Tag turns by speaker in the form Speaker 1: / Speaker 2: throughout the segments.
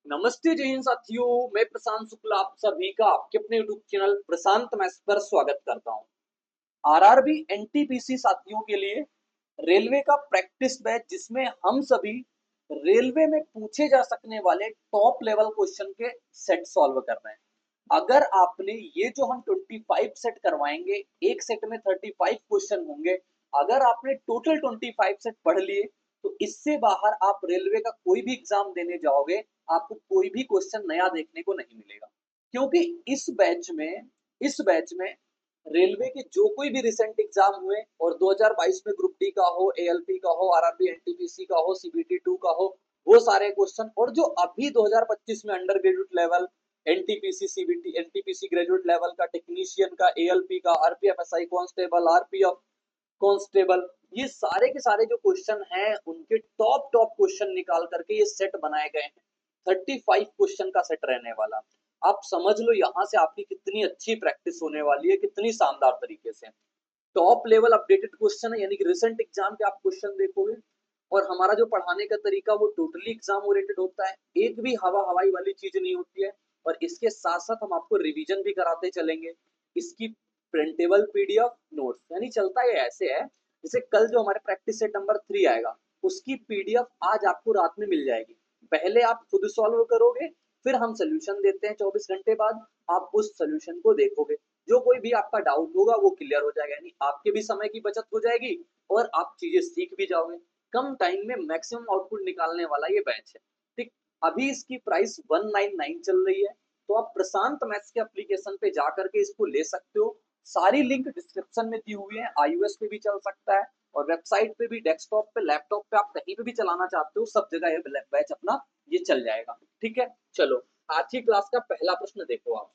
Speaker 1: नमस्ते जय हिंद साथियों, मैं प्रशांत शुक्ला आप सभी का आपके अपने यूट्यूब चैनल प्रशांत मैथ्स पर स्वागत करता हूं। आरआरबी एनटीपीसी साथियों के लिए रेलवे का प्रैक्टिस बैच जिसमें हम सभी रेलवे में पूछे जा सकने वाले टॉप लेवल क्वेश्चन के सेट सॉल्व कर रहे हैं। अगर आपने ये जो हम 25 सेट करवाएंगे, एक सेट में 35 क्वेश्चन होंगे। अगर आपने टोटल 25 सेट पढ़ लिए तो इससे बाहर आप रेलवे का कोई भी एग्जाम देने जाओगे, आपको कोई भी क्वेश्चन नया देखने को नहीं मिलेगा। क्योंकि इस बैच में रेलवे के जो कोई भी रिसेंट एग्जाम हुए और 2022 में ग्रुप डी का हो, एएलपी का हो, आरआरबी एनटीपीसी का हो, सीबीटी 2 का हो, वो सारे क्वेश्चन, और जो अभी 2025 में under graduate level NTPC CBT NTPC graduate level का, टेक्नीशियन का, एएलपी का, आरपीएफएसआई कांस्टेबल, आरपीएफ कांस्टेबल, ये सारे के सारे जो क्वेश्चन हैं उनके टॉप टॉप क्वेश्चन निकाल करके ये सेट बनाए गए हैं। 35 क्वेश्चन का सेट रहने वाला। आप समझ लो यहाँ से आपकी कितनी अच्छी प्रैक्टिस होने वाली है, कितनी शानदार तरीके से। टॉप लेवल अपडेटेड क्वेश्चन है, यानी कि रिसेंट एग्जाम के आप क्वेश्चन देखोगे। और हमारा जो पढ़ाने का तरीका वो टोटली एग्जाम ओरिएंटेड होता है, एक भी हवा हवाई वाली चीज नहीं होती है। और इसके साथ साथ हम आपको रिवीजन भी कराते चलेंगे। इसकी प्रिंटेबल पीडीएफ नोट्स, यानी चलता है ऐसे है जैसे कल जो हमारे प्रैक्टिस सेट नंबर 3 आएगा उसकी पीडीएफ आज आपको रात में मिल जाएगी। पहले आप खुद सॉल्व करोगे, फिर हम सोल्यूशन देते हैं 24 घंटे बाद, आप उस सोल्यूशन को देखोगे। जो कोई भी आपका डाउट होगा वो क्लियर हो जाएगा, यानी आपके भी समय की बचत हो जाएगी और आप चीजें सीख भी जाओगे। कम टाइम में मैक्सिमम आउटपुट निकालने वाला ये बैच है। ठीक, अभी इसकी प्राइस 199 चल रही है। तो आप प्रशांत मैथ्स के एप्लीकेशन पे जा करके इसको ले सकते हो। सारी लिंक डिस्क्रिप्शन में दी हुई है। आईओएस पे भी चल सकता है और वेबसाइट पे भी, डेस्कटॉप पे, लैपटॉप पे, आप कहीं पे भी चलाना चाहते हो सब जगह ये बैच अपना ये चल जाएगा। ठीक है, चलो आज की क्लास का पहला प्रश्न देखो। आप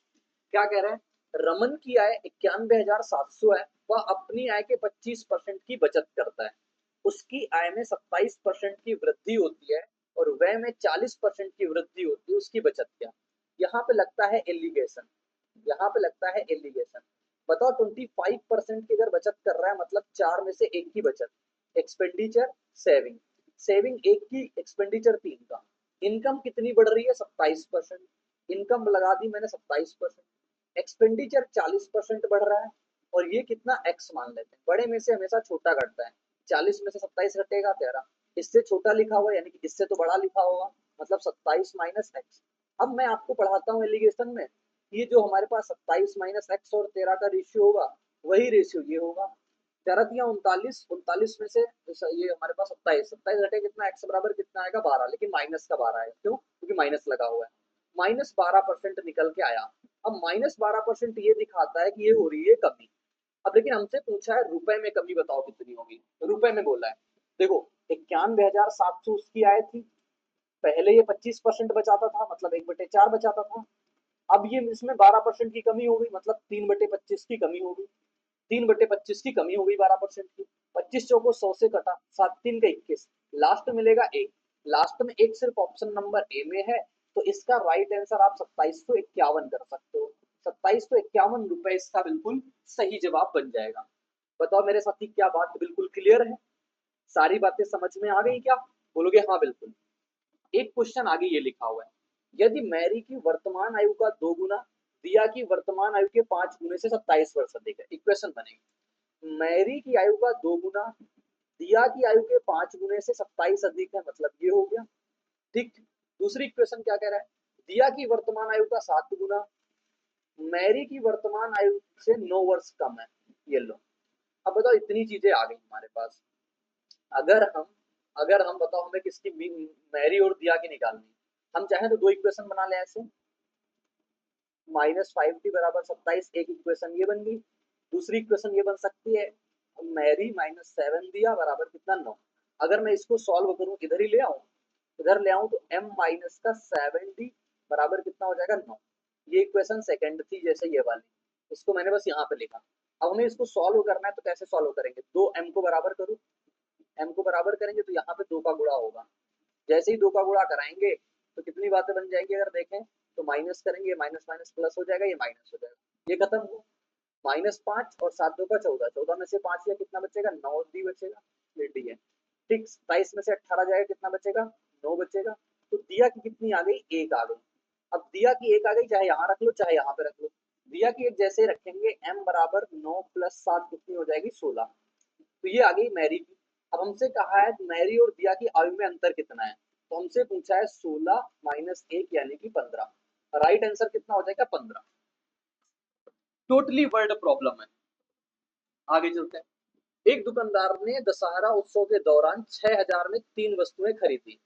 Speaker 1: क्या कह रहे हैं? रमन की आय 91,700 है। वह अपनी आय के 25% की बचत करता है। उसकी आय में 27% की वृद्धि होती है और व्यय में 40% की वृद्धि होती है। उसकी बचत क्या? यहाँ पे लगता है एलिगेशन। यहाँ पे लगता है एलिगेशन। बताओ, 25% की अगर बचत कर रहा है मतलब चार में से एक की बचत। एक्सपेंडिचर, सेविंग, सेविंग एक की, एक्सपेंडिचर तीन का। इनकम कितनी बढ़ रही है? 27%। इनकम लगा दी मैंने 27%। एक्सपेंडिचर 40% बढ़ रहा है और ये कितना? एक्स मान लेते हैं। बड़े में से हमेशा छोटा घटता है। 40 में से 27 घटेगा 13। इससे छोटा लिखा हुआ यानी कि इससे तो बड़ा लिखा होगा, मतलब 27 माइनस एक्स। अब मैं आपको पढ़ाता हूँ एलिगेशन में। ये जो हमारे पास 27 माइनस एक्स और 13 का रेशियो होगा वही रेशियो ये होगा। 13 39, 39 में से ये हमारे पास 27, 27 घटे कितना? एक्स बराबर कितना आएगा? 12, लेकिन माइनस का 12 है। क्यों? क्योंकि माइनस लगा हुआ है। -12% निकल के आया। अब -12% ये दिखाता है कि ये हो रही है कमी। अब लेकिन हमसे पूछा है रुपए में कमी बताओ कितनी होगी। रुपए में बोला है। देखो, 91,700 उसकी आय थी। पहले ये 25% बचाता था, मतलब 1/4 बचाता था। अब ये इसमें 12% की कमी हो गई, मतलब 3/25 की कमी हो गई। 3/25 की कमी हो गई 12% की। 25 चौको 100 से कटा, 7×3 = 21। लास्ट मिलेगा एक। लास्ट में एक सिर्फ ऑप्शन नंबर ए में है। तो इसका राइट आंसर आप 2751 कर सकते हो। 2751 रुपए इसका बिल्कुल सही जवाब बन जाएगा। बताओ मेरे साथी, क्या बात बिल्कुल क्लियर है? सारी बातें समझ में आ गई क्या? बोलोगे हाँ बिल्कुल। एक क्वेश्चन आगे ये लिखा हुआ है, यदि मैरी की वर्तमान आयु का 2 गुना दिया की वर्तमान आयु के 5 गुने से 27 वर्ष अधिक है। इक्वेशन बनेगी, मैरी की आयु का 2 गुना दिया की आयु के 5 गुने से 27 अधिक है, मतलब ये हो गया। ठीक। दूसरी इक्वेशन क्या कह रहा है? दिया की वर्तमान आयु का 7 गुना मैरी की वर्तमान आयु से 9 वर्ष कम है। ये लो। अब बताओ, इतनी चीजें आ गई हमारे पास। अगर हम अगर हम बताओ हमें किसकी मैरी और दिया की निकालनी, हम चाहें तो दो इक्वेशन बना लें ऐसे। -5t बराबर 27, एक इक्वेशन ये बन गई। दूसरी इक्वेशन ये बन सकती है, मैरी -7 दिया बराबर कितना? 9। अगर मैं इसको सॉल्व करूं, इधर ही ले आऊं, इधर ले आऊं, तो m माइनस का 7d बराबर कितना हो जाएगा? 9। ये इक्वेशन सेकंड थी जैसे ये वाली, इसको मैंने बस यहाँ पे लिखा। अब हमें इसको सॉल्व करना है तो कैसे सॉल्व करेंगे? दो m को बराबर करूं, m को बराबर करेंगे तो यहाँ पे 2 का गुणा होगा। जैसे ही 2 का गुणा कराएंगे तो कितनी बातें बन जाएंगी अगर देखें तो, माइनस करेंगे, माइनस माइनस प्लस हो जाएगा, ये माइनस हो जाएगा, ये खत्म हुआ। -5 और 7 2 का 14, 14 में से 5 या कितना बचेगा? 9 डी बचेगा, ये डी है। ठीक, 27 में से 18 जाएगा, कितना बचेगा? 9 बचेगा। तो दिया की कितनी आ गई, एक आ गई। अब दिया की एक आ गई, चाहे यहाँ रख लो चाहे यहाँ पे रख लो। दिया की एक जैसे रखेंगे, m बराबर 9 + 7 कितनी हो जाएगी, 16। तो ये आ गई मैरी की। अब हमसे कहा है मैरी और दिया की आयु में अंतर कितना है, तो हमसे पूछा है 16 - 1 यानी कि 15। राइट आंसर कितना हो जाएगा, 15। टोटली वर्ड प्रॉब्लम है। आगे चलते हैं। एक दुकानदार ने दशहरा उत्सव के दौरान 6000 में 3 वस्तुएं खरीदी।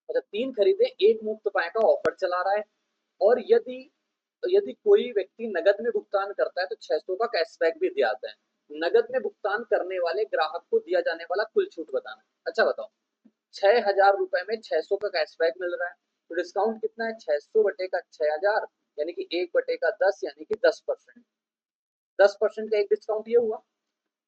Speaker 1: अच्छा, 3 खरीदे, एक मुफ्त पाए का ऑफर चला रहा है। और यदि यदि कोई व्यक्ति नगद में भुगतान करता है तो 600 का कैशबैक भी दिया जाता है। नगद में भुगतान करने वाले ग्राहक को दिया जाने वाला कुल छूट बताना। अच्छा बताओ, 6000 रुपए में 600 का कैशबैक मिल रहा है, तो डिस्काउंट कितना है, 600 बटे का 6000 यानी कि 1 बटे का 10 यानी कि 10%। 10% का एक डिस्काउंट ये हुआ।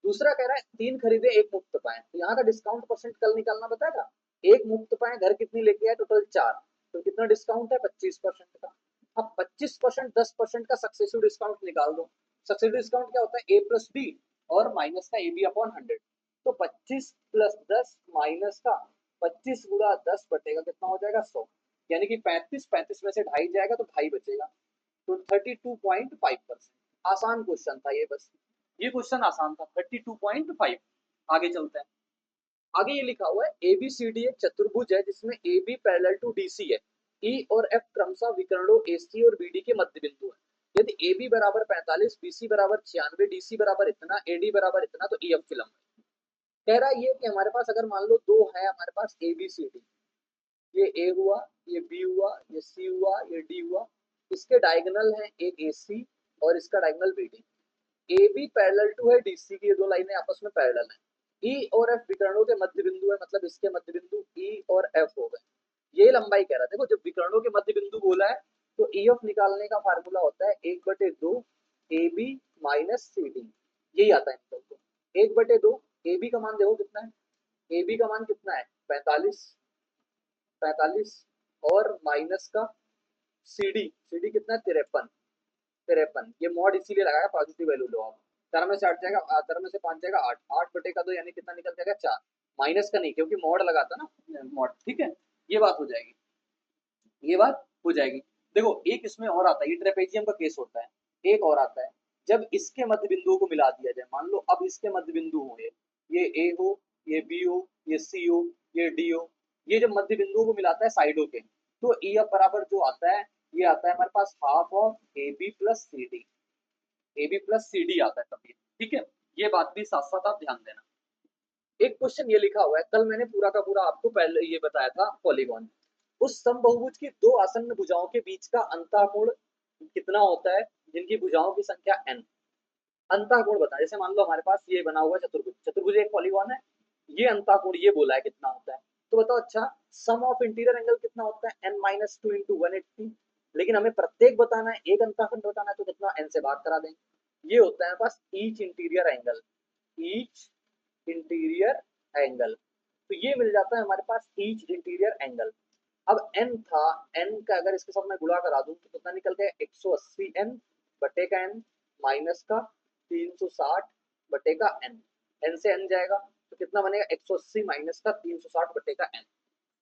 Speaker 1: दूसरा कह रहा है 3 खरीदे एक मुफ्त पाए, तो यहाँ का डिस्काउंट परसेंट कल निकालना बताएगा। एक मुफ्त पाए, घर कितनी लेके आए, टोटल 4, तो कितना डिस्काउंट है, 25% का। अब 25% 10% का सक्सेसिव डिस्काउंट निकाल दो। सक्सेसिव डिस्काउंट क्या होता है, ए प्लस बी और माइनस का ए बी अपॉन 100। तो 25 + 10 माइनस का 25 गुणा 10 बटेगा कितना हो जाएगा, 100। यानी कि 35, 35 में से ढाई जाएगा तो ढाई बचेगा, तो 32.5%। आसान क्वेश्चन था ये, बस ये क्वेश्चन आसान था, 32.5। आगे चलते हैं। आगे ये लिखा हुआ है ए बी सी डी एक चतुर्भुज है जिसमें A B parallel to D C है। ई और एफ क्रमशः विकर्णों ए सी और बी डी के मध्य बिंदु है। यदि ए बी बराबर 45, बी सी बराबर 96, डी सी बराबर इतना, ए डी बराबर इतना, तो ई एफ की लंबाई। कह रहा है ये कि हमारे पास अगर मान लो दो है, हमारे पास ए बी सी डी, ये ए हुआ, ये बी हुआ, ये सी हुआ, ये डी हुआ। इसके डायगोनल है एक ए सी और इसका diagonal B D. A B parallel to है डीसी की, ये दो लाइनें आपस में पैरेलल हैं। ई और एफ विकर्णों के मध्य बिंदु है, मतलब इसके मध्य बिंदु ई और एफ हो गए। ये लंबाई कह रहा है। देखो जब विकर्णों के मध्य बिंदु बोला है तो ई एफ निकालने का फार्मूला होता है 1/2 A B minus C D. यही आता है निकल को 1/2। ए बी का मान देखो कितना है, ए बी का मान कितना है, 45, 45 और माइनस का सी डी, सी डी कितना है, 53, 53। ये मॉड इसीलिए लगाया पॉजिटिव वैल्यू लो आप। 4 में से 8 जाएगा, 4 में से 5 जाएगा 8, 8 बटे का 2 यानी कितना निकल जाएगा, 4। माइनस का नहीं, क्योंकि मॉड लगाता ना मॉड, ठीक है। ये बात हो जाएगी, ये बात हो जाएगी। देखो एक इसमें और आता है, ये ट्रेपेजियम का केस होता है। एक और आता है, जब इसके मध्य बिंदुओं को मिला दिया जाए। मान लो अब इसके मध्य बिंदु हो, ये ए हो, ये बी हो, ये सी हो, ये डी हो। ये जब मध्य बिंदुओं को मिलाता है साइडों के, तो ई एफ बराबर जो आता है, ये आता है हमारे पास half of a b plus c d. A b plus c d आता है तब ये, ठीक है। ये बात भी साथ साथ आप ध्यान देना। एक क्वेश्चन ये लिखा हुआ है, कल मैंने पूरा का पूरा आपको पहले ये बताया था पॉलीगॉन। उस समबाहुभुज की दो आसन्न भुजाओं के बीच का अंतःकोण कितना होता है जिनकी भुजाओं की संख्या n। अंतःकोण बता, जैसे मान लो हमारे पास ये बना हुआ चतुर्भुज, चतुर्भुज एक पॉलीगॉन है, ये अंतःकोण ये बोला है कितना होता है। तो बताओ अच्छा, सम ऑफ इंटीरियर एंगल कितना होता है, n - 2 × 180। लेकिन हमें प्रत्येक बताना है, एक अंतःखंड बताना है, तो कितना n से भाग करा देंगे। ये होता है पास each interior angle, each interior angle. तो ये मिल जाता है हमारे पास ईच इंटीरियर एंगल। अब n था, n का अगर इसके साथ मैं गुणा करा दूं तो कितना निकल गया, 180 n बटे का n माइनस का 360 बटे का n। n से n जाएगा तो कितना बनेगा, 180 माइनस का 360 बटे का n।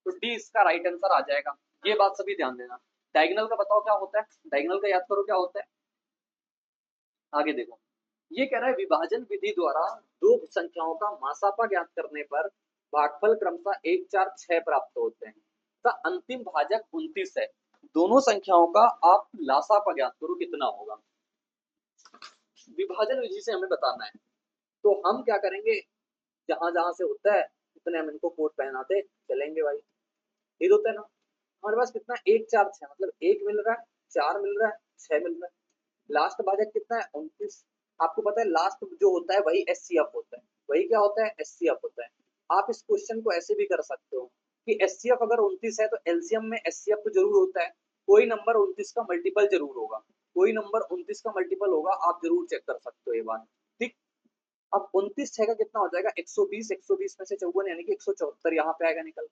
Speaker 1: तो डी इसका राइट आंसर आ जाएगा। ये बात सभी ध्यान देना। डायगोनल का बताओ क्या होता है, डायगोनल का याद करो क्या होता है। आगे देखो, ये कह रहा है विभाजन विधि द्वारा दो संख्याओं का मासापा ज्ञात करने पर भागफल क्रमशः 1, 4, 6 प्राप्त होते हैं। तो अंतिम भाजक 29 है। दोनों संख्याओं का आप लासापा ज्ञात करो कितना होगा। विभाजन विधि से हमें बताना है, तो हम क्या करेंगे, जहां जहां से होता है उतने हम इनको कोट पहनाते चलेंगे भाई। ये होता है ना, हमारे पास कितना 1, 4, 6, मतलब 1 मिल रहा है, 4 मिल रहा है, 6 मिल रहा है। लास्ट भाजक कितना है, 29। आपको पता है लास्ट जो होता है वही एस सी एफ होता है, वही क्या होता है, एस सी एफ होता है। आप इस क्वेश्चन को ऐसे भी कर सकते हो कि एस सी एफ अगर 29 है तो एलसीएम में एस सी एफ तो जरूर होता है, कोई नंबर 29 का मल्टीपल जरूर होगा, कोई नंबर 29 का मल्टीपल होगा, आप जरूर चेक कर सकते हो ये बात, ठीक। अब 29 छह का कितना हो जाएगा, 120, 120 में से 54 यानी कि 174 यहाँ पे आएगा निकल।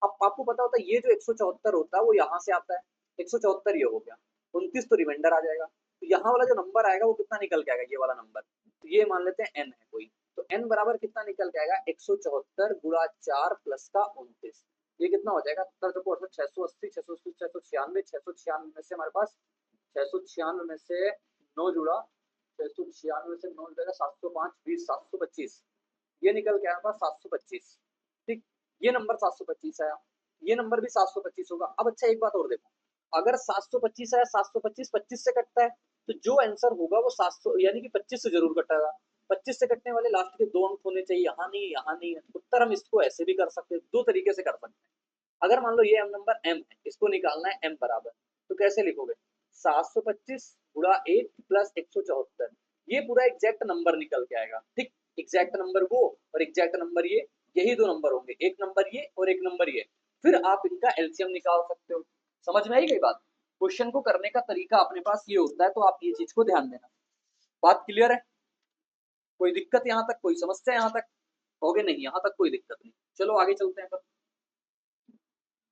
Speaker 1: अब आपको पता होता है ये जो 174 होता है वो यहाँ से आता है, 174 ये हो गया, 29 तो रिमाइंडर आ जाएगा। तो यहाँ वाला जो नंबर आएगा वो कितना निकल के आएगा, ये वाला नंबर। तो ये मान लेते हैं n है कोई, तो n बराबर कितना निकल के आएगा, 174 गुणा 4 प्लस का 29। ये कितना हो जाएगा 70 छह सौ अस्सी 696 में से हमारे पास 696 में से 9 जुड़ा 696 से 9 जुड़ेगा 705 20 725 ये निकल के आया पास 725। ठीक, ये नंबर 725 आया, ये नंबर भी 725 होगा। अब अच्छा एक बात और देखो, अगर 725 आया 725 25 से कटता है तो जो आंसर होगा वो 700 यानी कि 25 से जरूर कटेगा। 25 से कटने वाले लास्ट के 2 अंक होने चाहिए, यहाँ नहीं यहाँ नहीं है। उत्तर हम इसको ऐसे भी कर सकते हैं, दो तरीके से कर सकते हैं। अगर मान लो ये नंबर m है, इसको निकालना है m बराबर, तो कैसे लिखोगे 725 गुणा 1 प्लस 174, ये पूरा एग्जैक्ट नंबर निकल के आएगा। ठीक, एग्जैक्ट नंबर वो और एग्जैक्ट नंबर ये, यही दो नंबर होंगे, एक नंबर ये और एक नंबर ये। फिर आप इनका एलसीएम निकाल सकते हो। समझ में आई गई बात? क्वेश्चन को करने का तरीका अपने पास ये होता है, तो आप ये चीज को ध्यान देना। बात क्लियर है? कोई दिक्कत यहाँ तक, कोई समस्या यहाँ तक? हो गए नहीं, यहाँ तक कोई दिक्कत नहीं। चलो आगे चलते हैं। फिर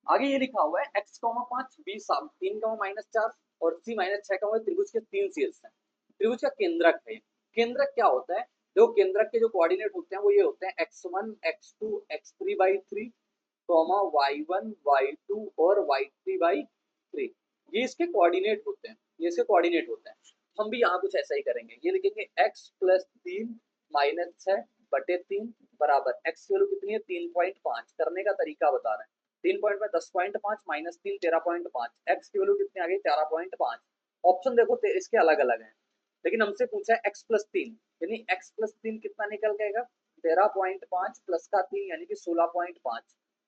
Speaker 1: आगे ये लिखा हुआ है x, 5 b 3, -4 और c -6 त्रिभुज के 3 शीर्ष हैं। त्रिभुज का केंद्रक है। केंद्रक क्या होता है? जो केंद्रक के जो कोऑर्डिनेट होते हैं वो ये होते हैं x1 x2 x3/3, y1 y2 और y3/3। ये इसके कोऑर्डिनेट होते हैं, ये इसके कोऑर्डिनेट होते हैं। हम भी यहाँ कुछ ऐसा ही करेंगे, ये लिखेंगे x + 3 - 6/3 बराबर x की वैल्यू कितनी है 3.5। करने का तरीका बता रहे हैं। 3 पॉइंट में 10.5 -3 13.5, एक्स की वैल्यू कितनी आ गई 14.5। ऑप्शन देखो इसके अलग अलग हैं, लेकिन हमसे पूछा है x + 3, यानी x + 3 कितना निकल जाएगा 13.5 प्लस का 3 यानी कि 16.5।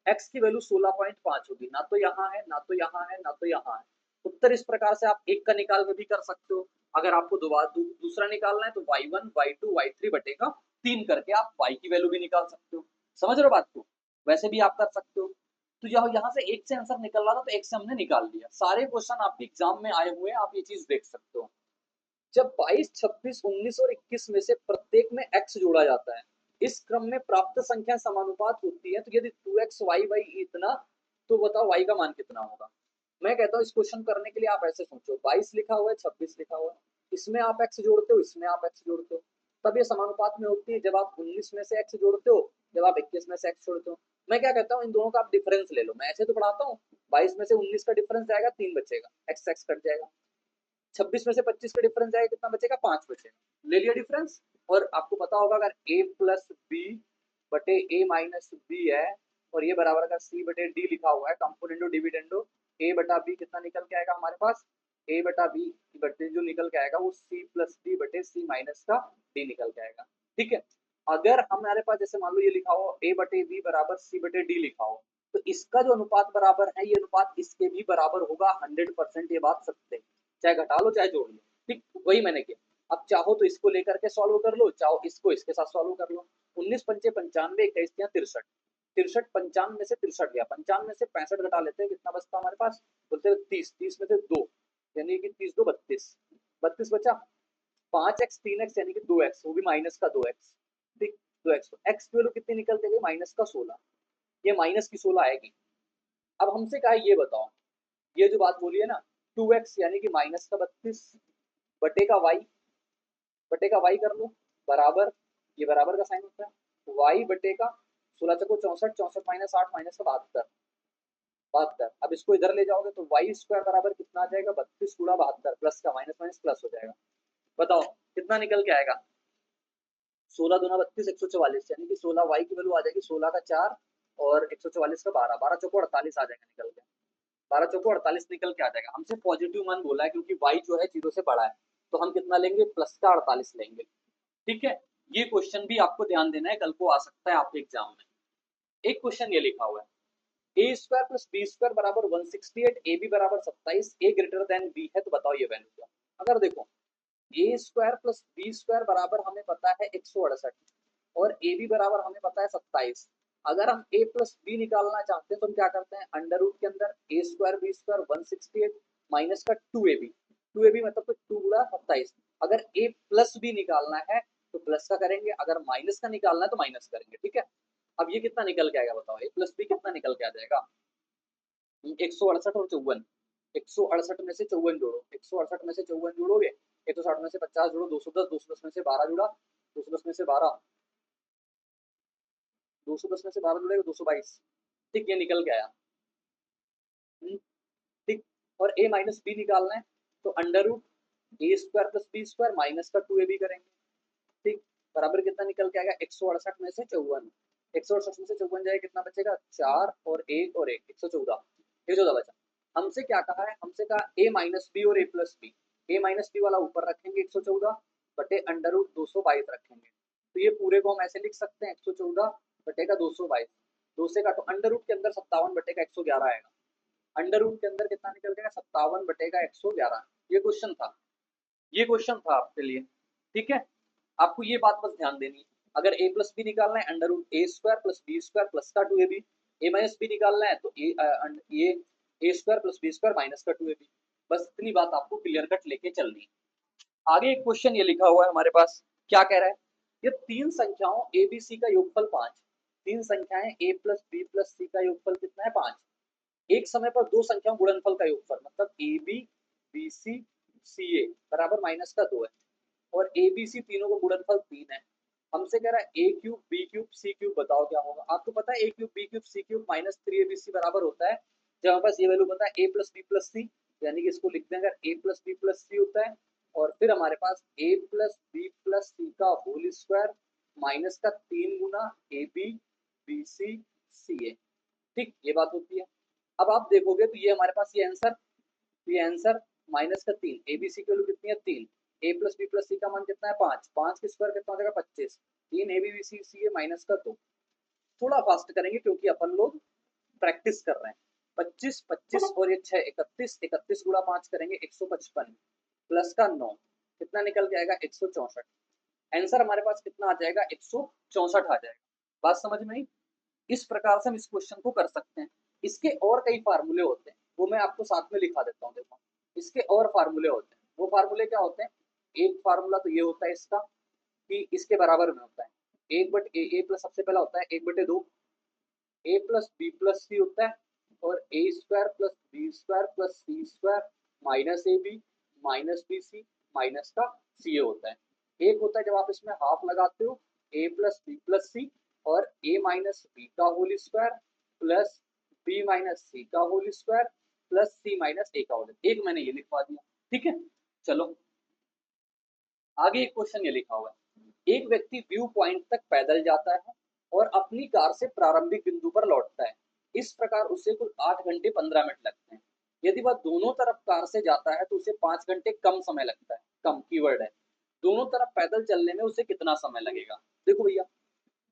Speaker 1: x की वैल्यू 16.5 होगी, ना तो यहाँ है ना तो यहाँ है ना तो यहाँ है। उत्तर इस प्रकार से आप एक का निकाल के भी कर सकते हो। अगर आपको दूसरा निकालना है तो y1 y2 y3 बटेगा 3 करके आप y की वैल्यू भी निकाल सकते हो। समझ रहे हो बात को? वैसे भी आप कर सकते हो। तो यहाँ से एक से आंसर निकल रहा था तो एक से हमने निकाल लिया। सारे क्वेश्चन आपके एग्जाम में आए हुए हैं, आप ये चीज देख सकते हो। जब 22, 26, 19 और 21 में से प्रत्येक में x जोड़ा जाता है, इस क्रम में प्राप्त संख्या समानुपात होती है, तो यदि 2x y इतना, तो बताओ y का मान कितना होगा? मैं कहता हूँ इस क्वेश्चन करने के लिए आप ऐसे सोचो, 22 लिखा हुआ है 26 लिखा हुआ है, इसमें आप x जोड़ते हो इसमें आप x जोड़ते हो, तब ये समानुपात में होती है। जब आप 19 में से x जोड़ते हो, जब आप 21 में से x छोड़ते हो। मैं क्या कहता हूँ इन दोनों का आप डिफरेंस ले लो। मैं ऐसे तो पढ़ाता हूँ, 22 में से 19 का डिफरेंस जाएगा 3 बचेगा, x कट जाएगा। 26 में से 25 का डिफरेंस जाएगा, कितना बचेगा 5 बचेगा। ले लिया डिफरेंस। और आपको पता होगा अगर a + b बटे a - b है और ये बराबर का c बटे d लिखा हुआ है, कंपोनेंडो डिविडेंडो, a बटा b कितना निकल के आएगा हमारे पास, a बटा b बटे जो निकल के आएगा वो c + d बटे c माइनस का d निकल के आएगा। ठीक है, अगर हमारे पास जैसे मान लो ये लिखा हो a बटे b बराबर c बटे d लिखा हो, तो इसका जो अनुपात बराबर है ये अनुपात इसके भी बराबर होगा 100%। ये बात सत्य है, चाहे घटा लो चाहे जोड़ लो। ठीक, वही मैंने किया। अब चाहो तो इसको लेकर के सॉल्व कर लो, चाहो इसको इसके साथ सॉल्व कर लो। 19 पंचे 95, 21 63, 63 55 में से 63 गया, 55 में से 65 घटा लेते हैं, कितना बचता हमारे पास, बोलते 30, 30 में से 2 यानी कि 30 2 32, 32 बचा। 5x 3x यानी कि 2x, वो भी माइनस का 2x। ठीक, 2x, x की वैल्यू कितनी निकलती है माइनस का 16, ये माइनस की 16 आएगी। अब हमसे कहा ये बताओ, ये जो बात बोली है ना 2x यानी कि माइनस का 32 बटे का y कर लो बराबर, ये बराबर का साइन होता है y बटे का 16 चको 64, 64 - 8 माइनस का 72, 72। अब इसको इधर ले जाओगे तो y² बराबर कितना आ जाएगा 32 गुणा 72, प्लस का माइनस माइनस प्लस हो जाएगा। बताओ कितना निकल के आएगा 16 दूना 32 144, यानी कि 16 y की वैल्यू आ जाएगी 16 का 4 और 144 का 12, 12 चौको 48 आ जाएगा निकल के, 12 चौको 48 निकल के आ जाएगा। हमसे पॉजिटिव मान बोला है क्योंकि y जो है 0 से बड़ा है, तो हम कितना लेंगे प्लस का 48 लेंगे। ठीक है, ये क्वेश्चन भी आपको ध्यान देना है, कल को आ सकता है आपके एग्जाम में। एक क्वेश्चन ये लिखा हुआ है a² + b² बराबर 168, ab बराबर 27, a ग्रेटर देन b है, तो बताओ ये वैल्यू क्या। अगर देखो a² + b² बराबर हमें पता है 168 और ab बराबर हमें पता है 27। अगर हम a + b निकालना चाहते हैं तो हम क्या करते हैं, अंडर रूट के अंदर a² b² 168 माइनस का 2ab, 2ab मतलब तो 2 गुणा 27। अगर a + b निकालना है तो प्लस का करेंगे, अगर माइनस का निकालना है तो माइनस करेंगे। ठीक है, अब ये कितना निकल के आएगा बताओ, a + b कितना निकल के आ जाएगा 168 और 54, 168 में से 54 जोड़ो, 168 में से 54 जोड़ोगे 160 में से 50 जोड़ो 210, 210 में से 12 जुड़ा, 210 में से 12, 210 में से 12 जुड़ेगा 222, ठीक, ये निकल के आया। ठीक, और a माइनस बी निकालना है तो under root a square plus b square minus का 2ab करेंगे। ठीक, बराबर कितना निकल के आएगा 168 में से 54। 168 में से 54 जाए कितना बचेगा 4 और 1 और 1 114। 114 बचा। हमसे क्या कहा है, हमसे कहा a माइनस बी और a plus B. a minus B वाला ऊपर रखेंगे 114 बटे अंडर रूट 222 रखेंगे। तो ये पूरे को हम ऐसे लिख सकते हैं 114 बटे का 222। दो से काटो, अंडर रूट के अंदर 57 बटे का 111 आएगा। अंडर रूट के अंदर कितना निकल जाएगा 57 बटे का 111। ये क्वेश्चन था, ये क्वेश्चन था आपके लिए। ठीक है, आपको ये बात बस ध्यान देनी है। अगर a प्लस बी निकालना है under root a square plus b square plus का 2ab। ए माइनस बी निकालना है तो a square plus b square minus का 2ab। बस इतनी बात आपको क्लियर कट लेके चलनी है। आगे एक क्वेश्चन ये लिखा हुआ है हमारे पास, क्या कह रहा है, ये तीन संख्याओं ए बी सी का योगफल 5। तीन संख्याएं a प्लस बी प्लस सी का योगफल कितना है 5। एक समय पर दो संख्याओं गुणनफल का योगफल मतलब ए बी बी सी सी ए बराबर माइनस का 2 है, और ए बी सी तीनों को गुणनफल 3 है। हमसे कह रहा है ए cube B cube C cube, बताओ क्या होगा। आपको पता है ए cube B cube C cube minus 3ab बराबर होता है, जब हमारे पास ये वैल्यू पता है ए प्लस बी प्लस सी, यानी कि इसको लिखते हैं अगर ए प्लस बी प्लस सी होता है, और फिर हमारे पास ए प्लस बी प्लस सी का होल स्क्वायर माइनस का 3 गुना ए बी बी सी सी ए। ठीक, ये बात होती है। अब आप देखोगे तो ये हमारे पास ये आंसर, तो ये आंसर माइनस का 3, एबीसी की वैल्यू कितनी है 3, ए प्लस बी प्लस सी का मान कितना है 5, 5 के स्क्वायर कितना हो जाएगा 25, 3 A B B C C A minus का 2। थोड़ा फास्ट करेंगे क्योंकि अपन लोग प्रैक्टिस कर रहे हैं। 25 25 और ये 6 31, 31 गुणा 5 करेंगे 155 प्लस का 9 कितना निकल के आएगा 164। आंसर हमारे पास कितना आ जाएगा 164 आ जाएगा। बात समझ में आई। इस प्रकार से हम इस क्वेश्चन को कर सकते हैं। इसके और कई फार्मूले होते हैं, वो मैं आपको साथ में लिखा देता हूँ। देखो, इसके और फार्मूले होते हैं। वो फार्मूले क्या होते हैं, एक फार्मूला तो ये होता है इसका कि इसके बराबर में होता है एक बट ए प्लस, सबसे पहला होता है 1/2 a plus b plus c होता है, और a square plus b square plus c square minus a B minus b c minus का सी ए होता है। एक होता है जब आप इसमें हाफ लगाते हो a plus b plus c और ए माइनस बी का whole square plus b minus c का whole square plus c minus a का होल। एक मैंने ये लिखवा दिया। ठीक है, चलो आगे एक क्वेश्चन ये लिखा हुआ है, एक व्यक्ति व्यू पॉइंट तक पैदल जाता है और अपनी कार से प्रारंभिक बिंदु पर लौटता है। इस प्रकार उसे कुल 8 घंटे 15 मिनट लगते हैं। यदि वह दोनों तरफ कार से जाता है तो उसे 5 घंटे कम समय लगता है। कम कीवर्ड है, दोनों तरफ पैदल चलने में उसे कितना समय लगेगा। देखो भैया,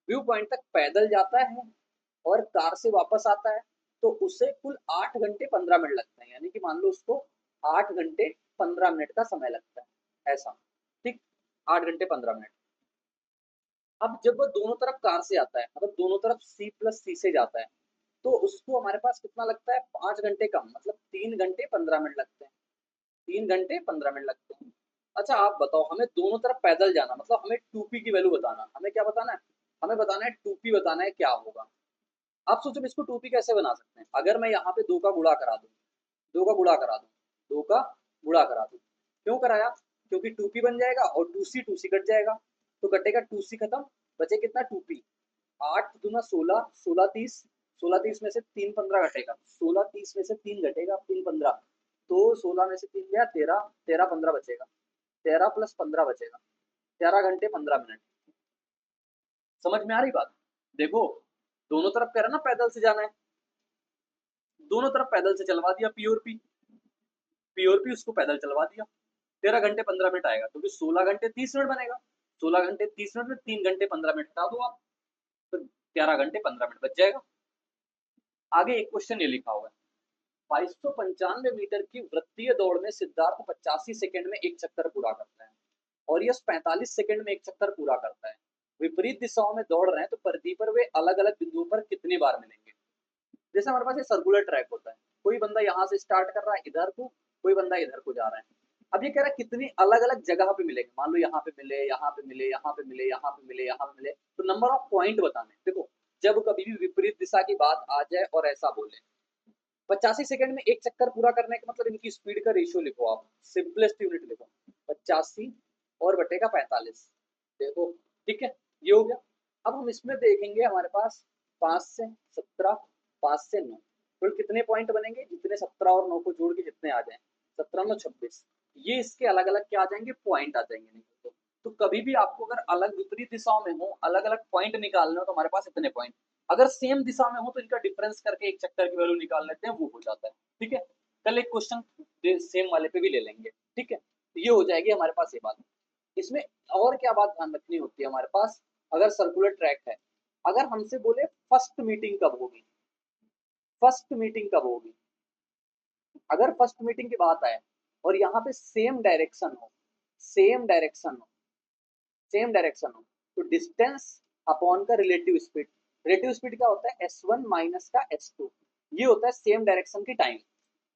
Speaker 1: व्यू पॉइंट तक पैदल जाता है और कार से वापस आता है तो उसे कुल 8 घंटे 15 मिनट लगते हैं, यानी कि मान लो उसको 8 घंटे 15 मिनट का समय लगता है ऐसा। ठीक, 8 घंटे 15 मिनट। अब जब वो दोनों तरफ कार से आता है, मतलब दोनों तरफ सी प्लस सी से जाता है, तो उसको हमारे पास कितना लगता है 5 घंटे कम, मतलब 3 घंटे 15 मिनट लगते हैं। 3 घंटे 15 मिनट लगते हैं। अच्छा आप बताओ, हमें दोनों तरफ पैदल जाना, मतलब हमें 2p की वैल्यू बताना। हमें क्या बताना है, हमें बताना है 2p बताना है क्या होगा। आप सोचो इसको 2p कैसे बना सकते हैं। अगर मैं यहाँ पे 2 का गुणा करा दूं, 2 का गुणा करा दूं, 2 का गुणा करा दूं, क्यों कराया, क्योंकि 2p बन जाएगा और 2c कट जाएगा, तो कटेगा 2c खत्म, बचे कितना 2p। 8 दूना 16, 16 30, 16 30 में से 3 15 घटेगा, 16 30 में से 3 घटेगा, 3 15, तो 16 में से 3 गया 13, 13 15 बचेगा, 13 प्लस 15 बचेगा, 13 घंटे 15 मिनट। समझ में आ रही बात। देखो दोनों तरफ कह रहा ना पैदल से जाना है, दोनों तरफ पैदल से चलवा दिया, पी और पी उसको पैदल चलवा दिया, 13 घंटे 15 मिनट आएगा, क्योंकि 16 घंटे 30 मिनट बनेगा। 16 घंटे 30 मिनट में 3 घंटे 15 मिनट हटा दो आप, तो 11 घंटे 15 मिनट बच जाएगा। आगे एक क्वेश्चन ये लिखा हुआ है, 2295 मीटर की वृत्तीय दौड़ में सिद्धार्थ 85 सेकंड में एक चक्कर पूरा करता है और यश 45 सेकंड में एक चक्कर पूरा करता है। विपरीत दिशाओं में दौड़ रहे हैं तो परिधि पर वे अलग अलग बिंदुओं पर कितनी बार मिलेंगे। जैसे हमारे पास ये सर्कुलर ट्रैक होता है, कोई बंदा यहाँ से स्टार्ट कर रहा है इधर को, कोई बंदा इधर को जा रहा है। अब ये कह रहा है कितनी अलग अलग जगह पे मिलेंगे, मान लो यहाँ पे मिले, यहाँ पे मिले, यहाँ पे मिले, यहाँ पे मिले, यहाँ पे मिले, तो नंबर ऑफ पॉइंट बताने। देखो जब कभी भी विपरीत दिशा की बात आ जाए और ऐसा बोले, 85 सेकंड में एक चक्कर पूरा करने का मतलब इनकी स्पीड का रेशियो लिखो आप, सिंपलेस्ट यूनिट लिखो 85 और बटेगा 45। देखो ठीक है, ये हो गया। अब हम इसमें देखेंगे हमारे पास 5 से 17 5 से 9, कुल कितने पॉइंट बनेंगे, जितने 17 और 9 को जोड़ के जितने आ जाए, 17 9 26, ये इसके अलग अलग क्या आ जाएंगे, पॉइंट आ जाएंगे। नहीं तो कभी भी आपको अगर अलग विपरीत दिशाओं में हो, अलग अलग पॉइंट निकालने हो, तो हमारे पास इतने पॉइंट, अगर सेम दिशा में हो तो इनका डिफरेंस करके एक चक्कर की वैल्यू निकाल लेते हैं, वो हो जाता है। ठीक है, कल एक क्वेश्चन सेम वाले पे भी ले लेंगे। ठीक है, तो ये हो जाएगी हमारे पास ये बात। इसमें और क्या बात ध्यान रखनी होती है हमारे पास, अगर सर्कुलर ट्रैक है, अगर हमसे बोले फर्स्ट मीटिंग कब होगी, फर्स्ट मीटिंग कब होगी, अगर फर्स्ट मीटिंग की बात आए और यहाँ पे सेम डायरेक्शन हो, सेम डायरेक्शन हो, सेम डायरेक्शन हो, तो डिस्टेंस अपॉन का रिलेटिव स्पीड, रिलेटिव स्पीड क्या होता है, s1 माइनस का s2, ये होता है सेम डायरेक्शन की टाइम।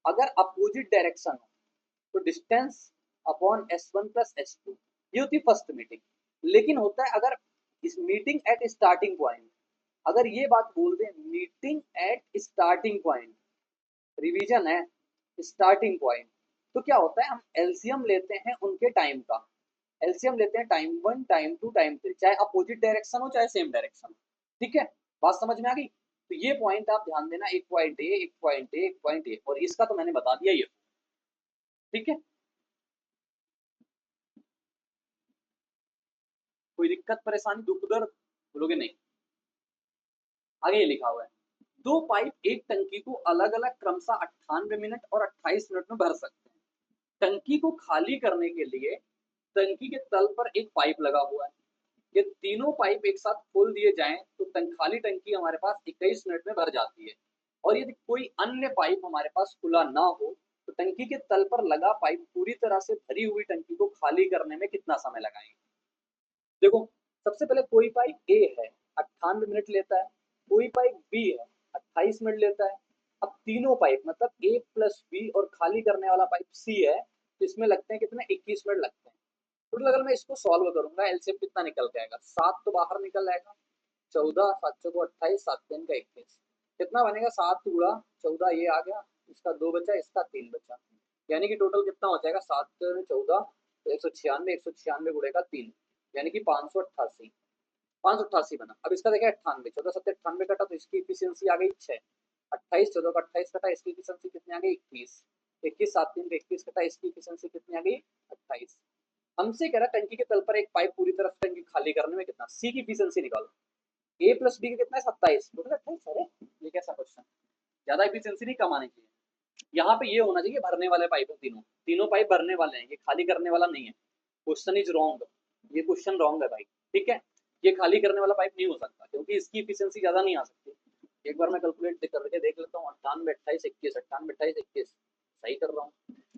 Speaker 1: अगर अपोजिट डायरेक्शन हो तो distance upon s1 plus s2, ये होती है फर्स्ट मीटिंग। लेकिन होता है अगर इस मीटिंग एट स्टार्टिंग पॉइंट, अगर ये बात बोल दें meeting at starting point, revision है स्टार्टिंग पॉइंट, तो क्या होता है, हम एलसीएम लेते हैं उनके टाइम का, एलसीएम लेते हैं टाइम 1 टाइम 2 टाइम 3, चाहे अपोजिट डायरेक्शन हो चाहे सेम डायरेक्शन हो। ठीक है, बात समझ में आ गई। तो ये पॉइंट आप ध्यान देना, एक पॉइंट ए, एक पॉइंट ए, एक पॉइंट ए, और इसका तो मैंने बता दिया ये। ठीक है, कोई दिक्कत परेशानी दुख दर्द बोलोगे नहीं, आगे ये लिखा हुआ है, दो पाइप एक टंकी को अलग अलग क्रमशः 98 मिनट और 28 मिनट में भर सकते हैं। टंकी को खाली करने के लिए टंकी के तल पर एक पाइप लगा हुआ है, ये तीनों पाइप एक साथ खोल दिए जाएं तो खाली टंकी हमारे पास 21 मिनट में भर जाती है। और यदि कोई अन्य पाइप हमारे पास खुला ना हो तो टंकी के तल पर लगा पाइप पूरी तरह से भरी हुई टंकी को खाली करने में कितना समय लगाएंगे। देखो, सबसे पहले कोई पाइप ए है 98 मिनट लेता है, कोई पाइप बी है 28 मिनट लेता है। अब तीनों पाइप मतलब ए प्लस बी और खाली करने वाला पाइप सी है, तो इसमें लगते हैं कितने, 21 मिनट लगते हैं। टोटल अगर मैं इसको सॉल्व करूंगा एलसीएम कितना निकल के आएगा, 7 तो बाहर निकल जाएगा, 14 7 को 28 7 3 का 21, कितना बनेगा, 7 गुणा 14 ये आ गया, इसका 2 बचा, इसका 3 बचा, यानी कि टोटल कितना हो जाएगा, 7 14 तो 196, 196 गुणे का 3, यानी कि 588, 588 बना। अब इसका देखिए 98, 14 7 98 कटा तो इसकी इफिशियंसी आ गई 6, 28 14 का 28 कटा, इसकी इफिशियंसी कितनी आ गई 21, 21 7 3 का 21 कटा, इसकी इफिशियंसी कितनी आ गई 28। हमसे कह रहा है टंकी के तल पर एक पाइप पूरी तरह से टंकी खाली करने में कितना, सी की इफिशियंसी निकालो। ए प्लस बी का कितना है 27, टोटल 28। अरे ये कैसा क्वेश्चन, ज्यादा इफिशियंसी नहीं, कम आनी चाहिए। यहाँ पे ये होना चाहिए भरने वाले पाइप है, तीनों तीनों पाइप भरने वाले हैं, ये खाली करने वाला नहीं है। क्वेश्चन इज रॉन्ग, ये क्वेश्चन रॉन्ग है भाई। ठीक है, ये खाली करने वाला पाइप नहीं हो सकता क्योंकि इसकी इफिशियंसी ज्यादा नहीं आ सकती। एक बार मैं कैलकुलेट करके देख लेता हूँ, 98 28 21, 98 28 21, सही कर रहा हूँ।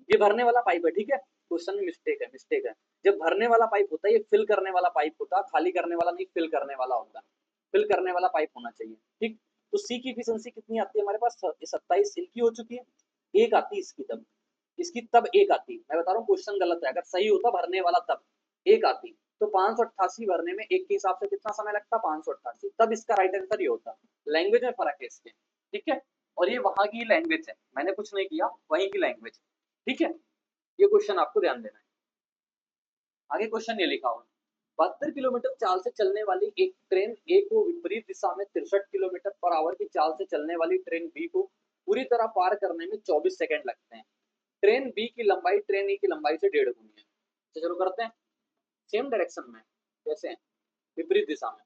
Speaker 1: ये भरने वाला पाइप है। ठीक है, क्वेश्चन में मिस्टेक है, मिस्टेक है। जब भरने वाला पाइप होता है ये फिल करने वाला पाइप होता है, खाली करने वाला नहीं, फिल करने वाला होता है, फिल करने वाला पाइप होना चाहिए। ठीक, तो सी की इफिशियंसी कितनी आती है हमारे पास, 27 इनकी हो चुकी है, एक आती इसकी तब, इसकी तब एक आती, मैं बता रहा हूँ क्वेश्चन गलत है, अगर सही होता भरने वाला तब एक आती, तो 588 भरने में एक के हिसाब से कितना समय लगता, 588, तब इसका राइट आंसर ये होता। लैंग्वेज में फर्क है इसके। ठीक है, और ये वहां की लैंग्वेज है, मैंने कुछ नहीं किया, वहीं की लैंग्वेज। ठीक है, ये क्वेश्चन आपको ध्यान देना है। आगे क्वेश्चन ये लिखा हुआ, 72 किलोमीटर चाल से चलने वाली एक ट्रेन ए को विपरीत दिशा में 63 किलोमीटर पर आवर की चाल से चलने वाली ट्रेन बी को पूरी तरह पार करने में 24 सेकंड लगते हैं। ट्रेन बी की लंबाई ट्रेन ए की लंबाई से 1.5 गुनी है। तो चलो करते हैं, सेम डायरेक्शन में कैसे हैं, विपरीत दिशा में।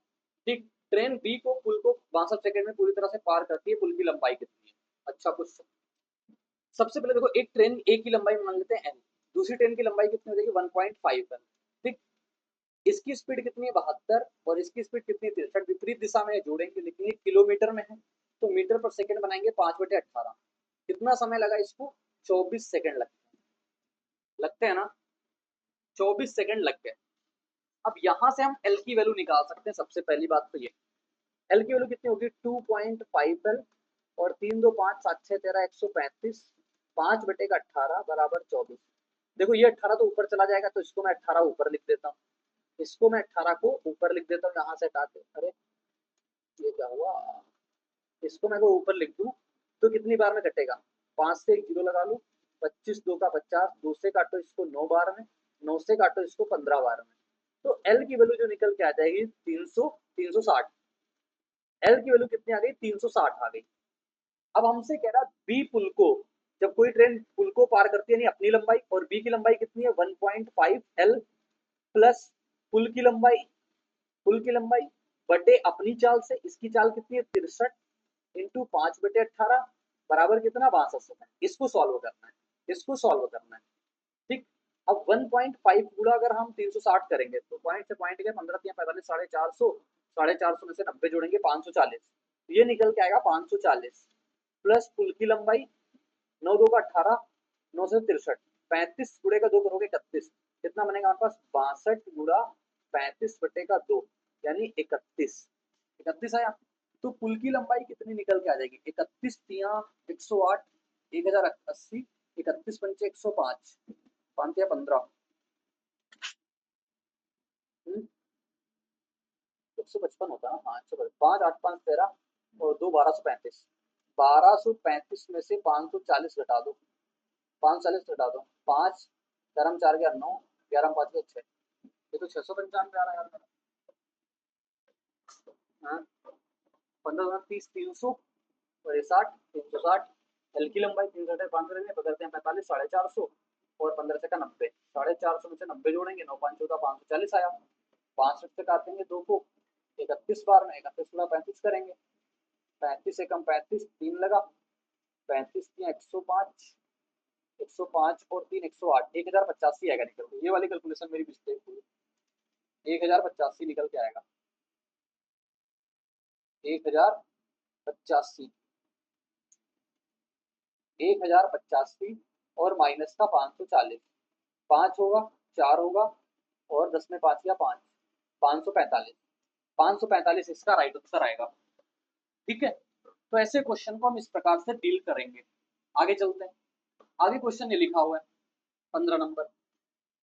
Speaker 1: ठीक, ट्रेन बी को पुल को 62 सेकंड में पूरी तरह से पार करती है, पुल की लंबाई कितनी है। अच्छा कुछ, सबसे पहले देखो एक ट्रेन ए की लंबाई मान लेते हैं एन, दूसरी ट्रेन की लंबाई कितनी हो जाएगी 1.5 एन। ठीक, इसकी स्पीड कितनी है 72 और इसकी स्पीड कितनी है 63, विपरीत दिशा में जोड़ेंगे, लेकिन ये किलोमीटर में है तो मीटर पर सेकंड बनाएंगे 5/18, कितना समय लगा इसको, 24 सेकंड लगते हैं ना, 24 सेकंड लग गए। अब यहाँ से हम एल की वैल्यू निकाल सकते हैं। सबसे पहली बात तो ये, एल की वैल्यू कितनी होगी 2.5 एल, और 3 2 5 7 6 13 135, 5/18 बराबर 24। देखो ये 18 तो ऊपर चला जाएगा तो इसको मैं 18 ऊपर लिख देता हूँ, इसको मैं 18 को ऊपर लिख देता हूँ यहाँ से हटा के। अरे ये क्या हुआ, इसको मैं को ऊपर लिख दूँ तो कितनी बार में कटेगा, 5 से एक जीरो लगा लूँ, 25 2 का 50, 2 से काटो इसको 9 बार में, 9 से काटो इसको 15 बार में, तो एल की वैल्यू जो निकल के आ जाएगी 360। एल की वैल्यू कितनी आ गई 360 आ गई। अब हमसे कह रहा बी पुल को, जब कोई ट्रेन पुल को पार करती है यानी अपनी लंबाई, और बी की लंबाई कितनी है 1.5 एल प्लस पुल की लंबाई, पुल की लंबाई बटे अपनी चाल से, इसकी चाल कितनी है 63 इंटू 5/18 बराबर कितना 62 सेकंड। इसको सॉल्व करना है, इसको सॉल्व करना है। ठीक। अब 1.5 गुणा अगर हम 360 करेंगे तो पॉइंट से पॉइंट गए 15 3 45 450, 450 में से 90 जोड़ेंगे 540, ये निकल के आएगा 540 प्लस पुल की लंबाई 9 2 का 18, 9 से 63, 35 गुणे का 2 करोगे 31, कितना बनेगा हमारे पास 62 गुणा 35 बटे का 2 यानी 31, 31 आया। तो पुल की लंबाई कितनी निकल के आ जाएगी 31 तिया 108, 1080, 31 पंचे 105, 5 या 15, 155 होता है ना, 5 8 5 13 और 2 1235, 1235 में से 540 घटा दो, 540 घटा दो, 5 गर्म 4 गया 9, 11 5 गया 6, ये तो 695 आ रहा है यार मेरा। हाँ 15 30 300 और ये 60 360, एल की लंबाई 360 5 रहेंगे पकड़ते हैं 45 450 और 15 से का 90, 450 में से 90 जोड़ेंगे 9 5 14 540 आया। 65 से काटेंगे 2 को 31 बार में, 31 गुणा 35 करेंगे, 35 से कम 35 3 लगा, 35 की 105, 105 और 3 108, 1085 आएगा निकल के। ये वाली कैलकुलेशन मेरी मिस्टेक हुई, 1085 निकल के आएगा, 1085, 1085 और माइनस का 540, 5 होगा 4 होगा और 10 में 5 या 5, 545, 545 इसका राइट उत्तर आएगा। ठीक है, तो ऐसे क्वेश्चन को हम इस प्रकार से डील करेंगे। आगे चलते हैं, आगे क्वेश्चन ये लिखा हुआ है 15 नंबर,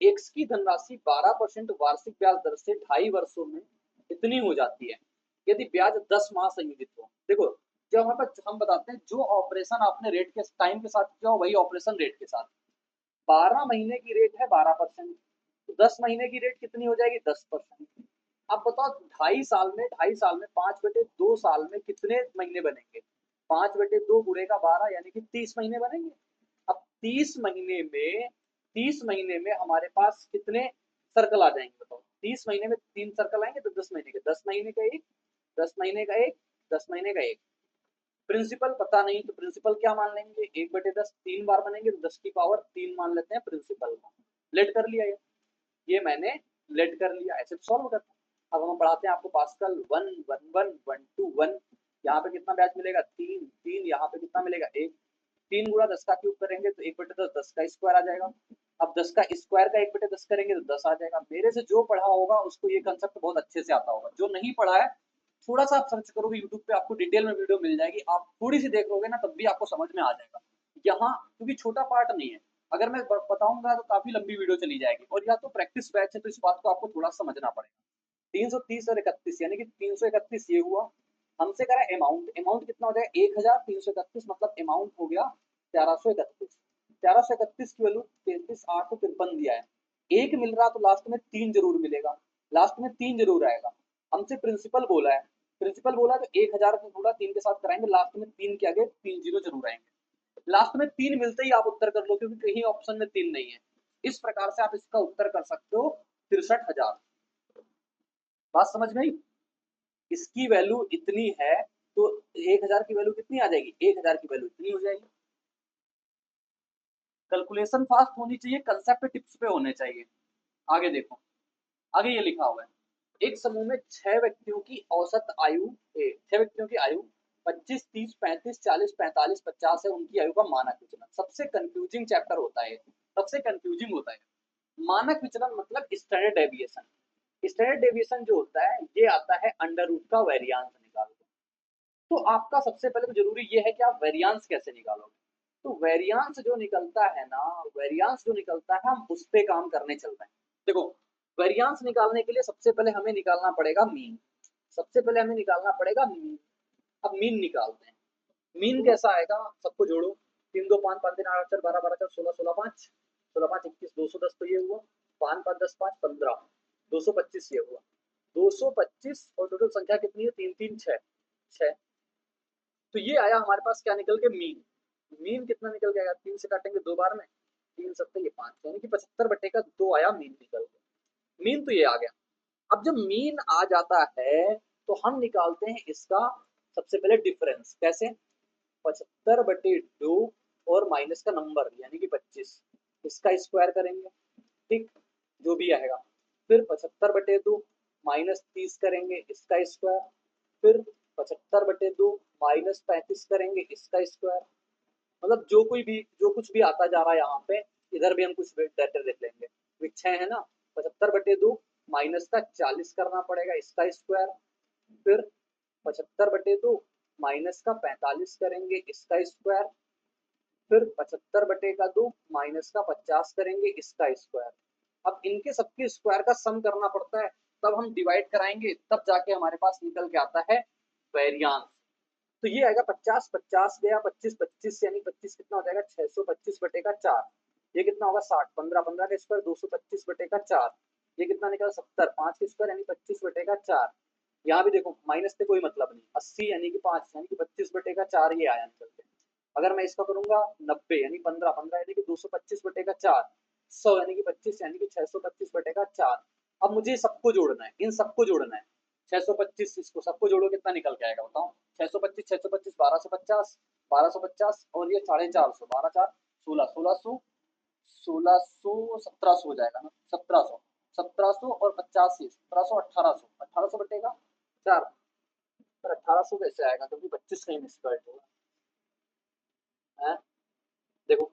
Speaker 1: एक्स की धनराशि 12% वार्षिक ब्याज दर से 2.5 वर्षों में इतनी हो जाती है यदि ब्याज 10 माह संयोजित हो। देखो, जब हमारे पास हम बताते हैं जो ऑपरेशन आपने रेट के टाइम के साथ किया हो वही ऑपरेशन रेट के साथ, 12 महीने की रेट है 12%, तो 10 महीने की रेट कितनी हो जाएगी 10%। अब बताओ 2.5 साल में 5/2 साल में कितने महीने बनेंगे, 5/2 गुणे का 12 यानी कि 30 महीने बनेंगे। अब 30 महीने में हमारे पास कितने सर्कल आ जाएंगे बताओ, 30 महीने में 3 सर्कल आएंगे तो 10 महीने के, 10 महीने का एक, 10 महीने का एक, 10 महीने का एक। प्रिंसिपल पता नहीं तो प्रिंसिपल क्या मान लेंगे 1/10, 3 बार बनेंगे तो 10 की पावर 3 मान लेते हैं प्रिंसिपल को। लेट कर लिया ये मैंने लेट कर लिया, ऐसे सॉल्व करते हैं। अब हम बढ़ाते हैं आपको पास्कल 1 1 1 1 2 1, यहाँ पे कितना ब्याज मिलेगा 3 3, यहाँ पे कितना मिलेगा 1, 3 गुणा 10 का क्यूब करेंगे तो 1/10 10 का स्क्वायर आ जाएगा। अब 10 का स्क्वायर का 1/10 करेंगे तो 10 आ जाएगा। मेरे से जो पढ़ा होगा उसको ये कंसेप्ट बहुत अच्छे से आता होगा, जो नहीं पढ़ा है थोड़ा सा आप सर्च करोगे यूट्यूब पे आपको डिटेल में वीडियो मिल जाएगी, आप थोड़ी सी देख लोगे ना तब भी आपको समझ में आ जाएगा। यहाँ क्योंकि छोटा पार्ट नहीं है, अगर मैं बताऊंगा तो काफी लंबी वीडियो चली जाएगी, और या तो प्रैक्टिस बैच है तो इस बात को आपको थोड़ा समझना पड़ेगा। 330 और 31 यानी कि 331 ये हुआ। हमसे करा अमाउंट, अमाउंट कितना हो जाएगा 1331, मतलब अमाउंट हो गया 1131, 1131 की वैल्यू 33,853 दिया है। एक मिल रहा तो लास्ट में 3 जरूर मिलेगा, लास्ट में 3 जरूर आएगा। हमसे प्रिंसिपल बोला है, प्रिंसिपल बोला तो 1000 को गुणा 3 के साथ कराएंगे, लास्ट में 3 के आगे 3 जीरो जरूर आएंगे। लास्ट में 3 मिलते ही आप उत्तर कर लो क्योंकि कहीं ऑप्शन में 3 नहीं है। इस प्रकार से आप इसका उत्तर कर सकते हो 63,000। बात समझ में आई? इसकी वैल्यू इतनी है तो 1000 की वैल्यू कितनी आ जाएगी, 1000 की वैल्यू इतनी हो जाएगी। कैलकुलेशन फास्ट होनी चाहिए, कंसेप्ट टिप्स पे होने चाहिए। आगे देखो, आगे ये लिखा हुआ है एक समूह में 6 व्यक्तियों की औसत आयु, 6 व्यक्तियों की आयु 25 30 35 40 45 50 है, उनकी आयु का मानक विचलन। सबसे कंफ्यूजिंग चैप्टर होता है, सबसे कंफ्यूजिंग होता है। मानक विचलन मतलब स्टैंडर्ड डेविएशन। स्टैंडर्ड डेविएशन जो होता है ये आता है अंडर रूट का वेरियांस निकालो। तो आपका सबसे पहले तो जरूरी ये है कि आप वेरियांस कैसे निकालोगे। तो वेरियांस जो निकलता है ना, वेरियांस जो निकलता है हम उस पे काम करने चल रहे हैं। देखो, वेरियांस निकालने के लिए सबसे पहले हमें निकालना पड़ेगा मीन, सबसे पहले हमें निकालना पड़ेगा मीन। अब मीन निकालते हैं, मीन कैसा आएगा, सबको जोड़ो, 3 2 5 5 3 8 4 12 12 4 16 16 5 16 5 21 210 तो ये हुआ, 5 5 10 5 15 225 ये हुआ, 225 और टोटल संख्या कितनी है 3 3 6 6। तो ये आया हमारे पास क्या निकल के, मीन। मीन कितना निकल के आएगा, 3 से काटेंगे 2 बार में, 3 सत्ते ये 5, यानी कि 75/2 आया मीन निकल के। मीन तो ये आ गया। अब जब मीन आ जाता है तो हम निकालते हैं इसका सबसे पहले डिफरेंस। कैसे, 75/2 और माइनस का नंबर यानी कि 25, इसका स्क्वायर करेंगे, ठीक, जो भी आएगा। फिर 75/2 माइनस 30 करेंगे, इसका स्क्वायर। फिर 75/2 माइनस 35 करेंगे, इसका स्क्वायर। मतलब जो कुछ भी आता जा रहा है यहाँ पे, इधर भी हम कुछ डेटर देख लेंगे। तो 6 है ना, 75/2 माइनस का 40 करना पड़ेगा, इसका स्क्वायर। फिर 75/2 माइनस का 45 करेंगे, इसका स्क्वायर। फिर 75/2 माइनस का 50 करेंगे, इसका स्क्वायर। अब इनके सबके स्क्वायर का सम करना पड़ता है, तब हम डिवाइड कराएंगे, तब जाके हमारे पास निकल के आता है वेरियांस। तो ये आएगा 50, 50 गया, 25, 25 यानी 25 कितना हो जाएगा, 625/4। ये कितना होगा 60, 15, 15 का स्क्वायर 225/4। ये कितना निकला 70, 5 का स्क्वायर यानी 25/4। यहाँ भी देखो माइनस से कोई मतलब नहीं, 80 यानी कि 5 यानी कि 25/4 ये आया निकल के। अगर मैं इसका करूंगा 90 यानी 15, 15 यानी कि 225/4, 100 यानी कि 25 यानी कि 625/4। अब मुझे सबको जोड़ना है, इन सबको जोड़ना है। 625 इसको सबको जोड़ो, कितना निकल के आएगा बताओ। 625, 625 1250, 1250 और ये 450, 12 4 16, 1600, 1600 1700 हो जाएगा ना, 1700, 1700 और 85, 1700, 1800, 1800 बटेगा 4। पर 1800 कैसे आएगा, क्योंकि 25 कहीं मिसकट होगा है। देखो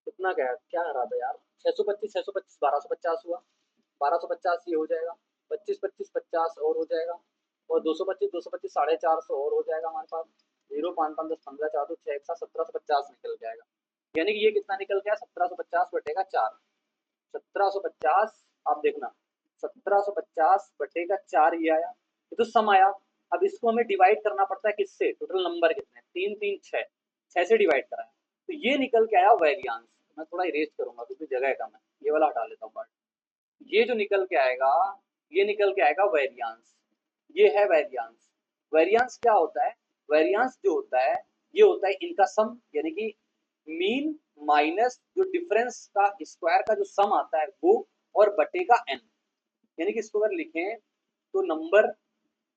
Speaker 1: कितना क्या आ रहा था यार, 625, 625 1250 हुआ, 1250 ये हो जाएगा, 25 25 50 और हो जाएगा, और 225 225 450 और हो जाएगा हमारे पास। 0 5 5 10 15 4 2 6 1 7 1750 निकल के आएगा। यानी कि ये कितना निकल गया, 1750/4। 1750, आप देखना 1750/4 ये आया, ये तो सम आया। अब इसको हमें डिवाइड करना पड़ता है किससे, टोटल नंबर कितने, 3 3 6, 6 से डिवाइड कराया, तो ये निकल के आया वेरियांस। मैं थोड़ा इरेज करूंगा क्योंकि जगह कम है, ये वाला हटा लेता हूँ पार्ट। ये जो निकल के आएगा, ये निकल के आएगा वेरियांस। ये है वेरियांस। वेरियांस क्या होता है, वेरियांस जो होता है ये होता है इनका सम, यानी कि मीन माइनस जो डिफरेंस का स्क्वायर का जो सम आता है वो, और बटे का एन। यानी कि इसको अगर लिखें तो नंबर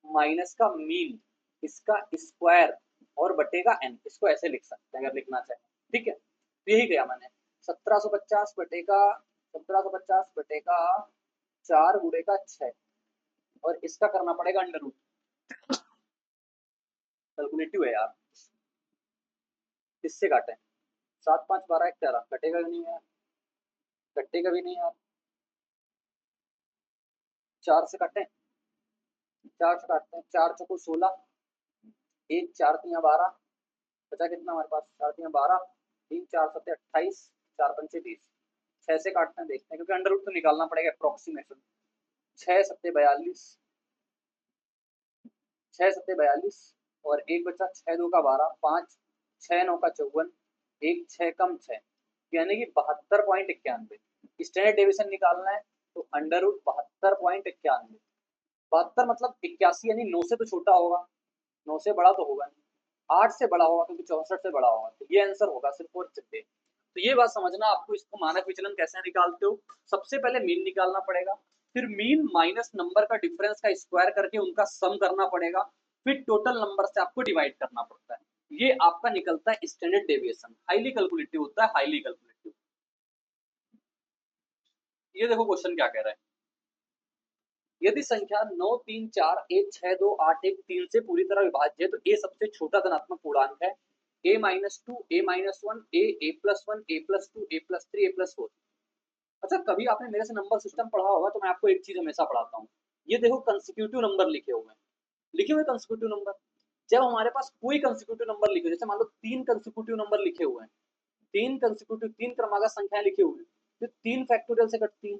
Speaker 1: माइनस का मीन, इसका स्क्वायर और बटे का एन, इसको ऐसे लिख सकते हैं अगर लिखना चाहे। ठीक है, तो यही गया मैंने, 1750/4 और इसका करना पड़ेगा अंडर रूट। कैलकुलेटिव है यार, किससे काटे, 7 5 12 1 13, कटेगा भी नहीं यार, कटेगा भी नहीं यार। 4 से काटे, 4 से काटते हैं, 4 चौको 16, 1 4 3 12, बचा कितना हमारे पास, 4 3 12, 3 4 7 28, 4 5 20। 6 से काटते हैं, देखते हैं क्योंकि अंडर रूट तो निकालना पड़ेगा अप्रोक्सीमेशन। 6 7 42, 6 7 42 और एक बचा, 6 2 का 12, 5 6 9 का 54, 1 6 कम 6, यानी कि 72.91। स्टैंडर्ड डेविएशन निकालना है तो अंडर रूट 72.91। 72 मतलब 81, यानी 9 से तो छोटा होगा, 9 से बड़ा तो होगा नहीं, 8 से बड़ा होगा क्योंकि 64 से बड़ा होगा, तो ये आंसर होगा सिर्फ और सिर्फ। तो ये बात समझना आपको, इसको मानक विचलन कैसे निकालते हो। सबसे पहले मीन निकालना पड़ेगा, फिर मीन माइनस नंबर का डिफरेंस का स्क्वायर करके उनका सम करना पड़ेगा, फिर टोटल नंबर से आपको डिवाइड करना पड़ता है। ये आपका निकलता है स्टैंडर्ड डेविएशन, हाईली कैलकुलेटिव होता है, हाईली कैलकुलेटिव। ये देखो क्वेश्चन क्या कह रहा है, यदि संख्या 9 3 4 1 6 2 8 1 3 से पूरी तरह विभाज्य है तो ए सबसे छोटा धनात्मक पूर्णांक है, a -2 a -1 a +1 a +2 a +3 a +4। अच्छा कभी आपने मेरे से नंबर सिस्टम पढ़ा होगा तो मैं आपको एक चीज हमेशा पढ़ाता हूँ। ये देखो कंसिक्यूटिव नंबर लिखे हुए हैं, लिखे हुए कंसिक्यूटिव नंबर। जब हमारे पास कोई कंसिक्यूटिव नंबर लिखे, जैसे मान लो 3 कंसिक्यूटिव नंबर लिखे हुए हैं, 3 कंसिक्यूटिव 3 क्रमागत संख्याएं लिखी हुई है, तो 3 फैक्टोरियल से कटती हैं।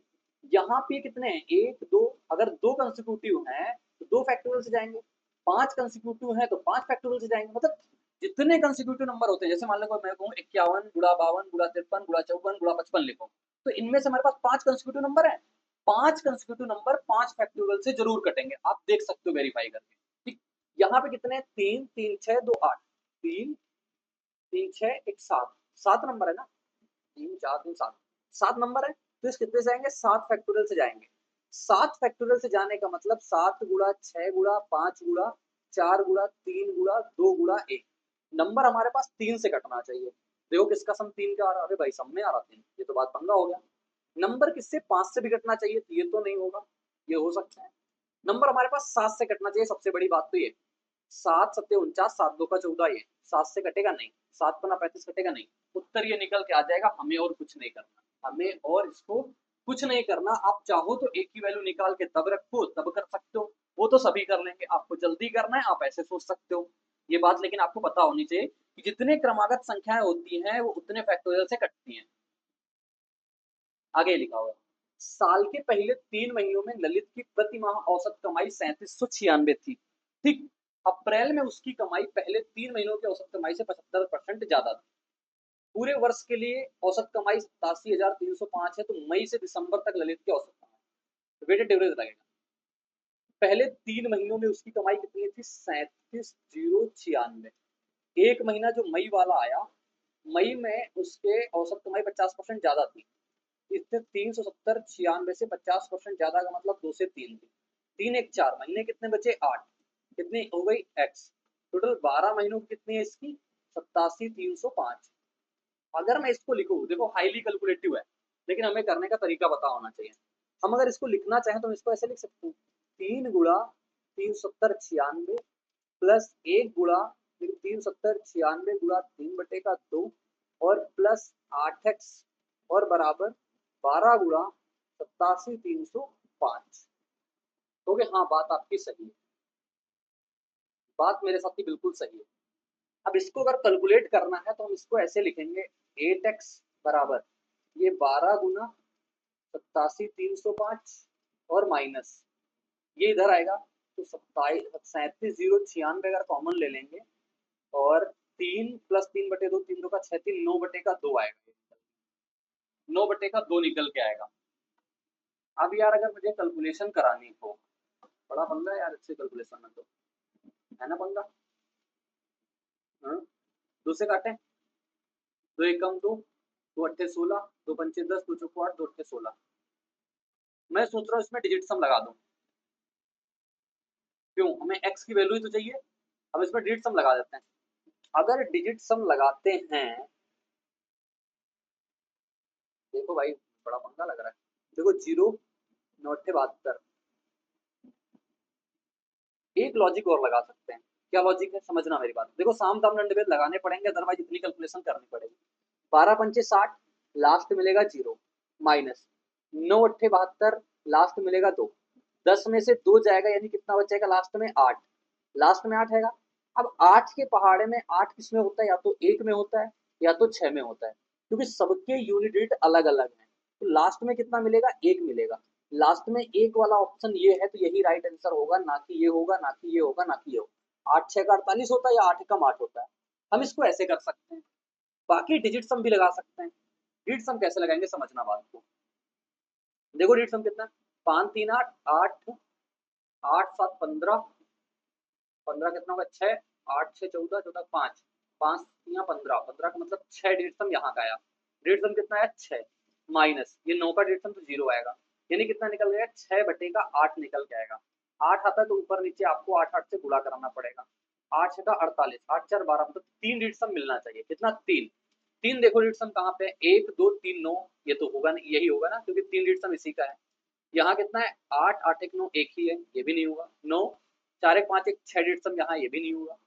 Speaker 1: यहाँ पे कितने हैं, 1 2, अगर 2 कंसिक्यूटिव हैं तो 2 फैक्टोरियल से जाएंगे, 5 कंसिक्यूटिव हैं तो 5 फैक्टोरियल से जाएंगे। मतलब जितने कंसिक्यूटिव नंबर होते हैं, जैसे मान लो मैं कहूँ 51 गुणा 52 गुणा 53 गुणा 54 गुणा 55 लिखो, तो इनमें से हमारे पास 5 कंसिक्यूटिव नंबर है, 5 कंसिक्यूटिव नंबर 5 फैक्टोरियल से जरूर कटेंगे, आप देख सकते हो वेरीफाई करके। ठीक, यहाँ पे कितने, 3 3 6 2 8, 3 3 6 1 7, 7 नंबर है ना, 3 4 3 7, 7 नंबर है। तो इस कितने से आएंगे, 7 फैक्टोरियल से जाएंगे। 7 फैक्टोरियल से जाने का मतलब 7 गुणा 6 गुणा 5 गुणा 4 गुणा 3 गुणा 2 गुणा 1, नंबर हमारे पास 3 से कटना चाहिए। देखो किसका सम 3 का आ रहा है, अरे भाई सम में आ रहा है, ये तो बात पंगा हो गया। नंबर किससे, 5 से भी कटना चाहिए, ये तो नहीं होगा, ये हो सकता है। नंबर हमारे पास 7 से कटना चाहिए, सबसे बड़ी बात तो ये, 7 सत्ते 49, 7 2 का 14, ये 7 से कटेगा नहीं, 7 पना 35 कटेगा नहीं, उत्तर ये निकल के आ जाएगा। हमें और कुछ नहीं करना, हमें और इसको कुछ नहीं करना। आप चाहो तो एक की वैल्यू निकाल के तब रखो, तब कर सकते हो, वो तो सभी कर लेंगे। आपको जल्दी करना है, आप ऐसे सोच सकते हो ये बात, लेकिन आपको पता होनी चाहिए कि जितने क्रमागत संख्याएं होती हैं वो उतने फैक्टोरियल से कटती हैं। आगे लिखा हुआ, साल के पहले 3 महीनों में ललित की प्रति माह औसत कमाई 3796 थी। ठीक, अप्रैल में उसकी कमाई पहले 3 महीनों की औसत कमाई से 75% ज्यादा थी। पूरे वर्ष के लिए औसत कमाई 87,305 है, तो मई से दिसंबर तक ललित की औसत कमाई, वेटेड एवरेज लगेगा। पहले 3 महीनों में उसकी कमाई कितनी थी, 37,096। एक महीना जो मई वाला आया, मई में उसके औसत कमाई 50% ज्यादा थी, इससे 370 96 से 50% ज्यादा का मतलब 2 से 3 थी। 3 1 4, महीने कितने बचे, 8, कितनी हो गई एक्स, टोटल 12 महीनों की कितनी है इसकी, 87,305। अगर मैं इसको लिखूं, देखो हाईली कैलकुलेटिव है, लेकिन हमें करने का तरीका पता होना चाहिए। हम अगर इसको लिखना चाहें तो हम इसको ऐसे लिख सकते हैं, 3 गुणा 370 96 प्लस 1 गुणा 370 96 गुणा 3/2 और प्लस 8x और बराबर 12 गुणा 87,305। तो हाँ, बात आपकी सही है, बात मेरे साथ की बिल्कुल सही है। अब इसको अगर कैलकुलेट करना है तो हम इसको ऐसे लिखेंगे, 8x बराबर ये 12 गुना 87,305 और माइनस ये इधर आएगा, तो 37,096 अगर कॉमन ले लेंगे और 3 प्लस 3/2, 3 2 का 6, 3 9/2 आएगा, 9/2 निकल के आएगा। अब यार अगर मुझे कैलकुलेशन करानी हो, बड़ा पंगा है यार इससे कैलकुलेशन में, तो है ना पंगा। हाँ? 2 से काटें, 2 एक कम 2, 2 अट्ठे 16, 2 पंचे 10, 2 चौको 8, 2 अट्ठे 16। मैं सोच रहा हूँ इसमें डिजिट सम लगा दूं, क्यों, हमें x की वैल्यू ही तो चाहिए। अब इसमें डिजिट सम लगा देते हैं। अगर डिजिट सम लगाते हैं, देखो भाई बड़ा पंगा लग रहा है, देखो 0 9 अट्ठे 72, एक लॉजिक और लगा सकते हैं। क्या लॉजिक है, समझना मेरी बात, देखो साम दाम दंड भेद लगाने पड़ेंगे, अदरवाइज इतनी कैलकुलेशन करनी पड़ेगी। 12 पंचे 60, लास्ट मिलेगा 0, माइनस 9 अट्ठे 72, लास्ट मिलेगा 2, 10 में से 2 जाएगा, यानी कितना बचेगा लास्ट में, 8, लास्ट में 8 हैगा। अब 8 के पहाड़े में 8 किस में होता है, या तो 1 में होता है या तो 6 में होता है, क्योंकि सबके यूनिट रेट अलग अलग है। तो लास्ट में कितना मिलेगा, 1 मिलेगा। लास्ट में एक वाला ऑप्शन ये है, तो यही राइट आंसर होगा, ना कि ये होगा, ना कि ये होगा, ना कि ये होगा। 8 6 का 48 होता है, या 8 कम 8 होता है। हम इसको ऐसे कर सकते हैं, बाकी डिजिट सम भी लगा सकते हैं। डिजिट सम कैसे लगाएंगे, समझना बात को। देखो डिजिट सम कितना, 5 3 8 8 8 7 15, 15 कितना होगा 6, 8 6 14, 14 5, 5 या 15, 15 का मतलब 6 डिजिट सम यहाँ का आया। डिजिट सम कितना आया, 6, माइनस ये 9 का डिजिट सम तो 0 आएगा, यानी कितना निकल गया, 6/8 निकल के आएगा। 8 आता है तो ऊपर नीचे आपको 8 8 से गुणा कराना पड़ेगा। 8 6 का 48, 8 4 12, मतलब 3 डिजिट सम मिलना चाहिए, कितना, 3। 3 देखो डिजिट सम कहाँ पे, 1 2 3 9, ये तो होगा नहीं, यही होगा ना, क्योंकि 3 डिजिट सम इसी का है। यहाँ कितना है, 8 8 1 9, एक ही है, ये भी नहीं होगा। 9 4 1 5 1 6 डिजिट सम, यहाँ ये भी नहीं होगा।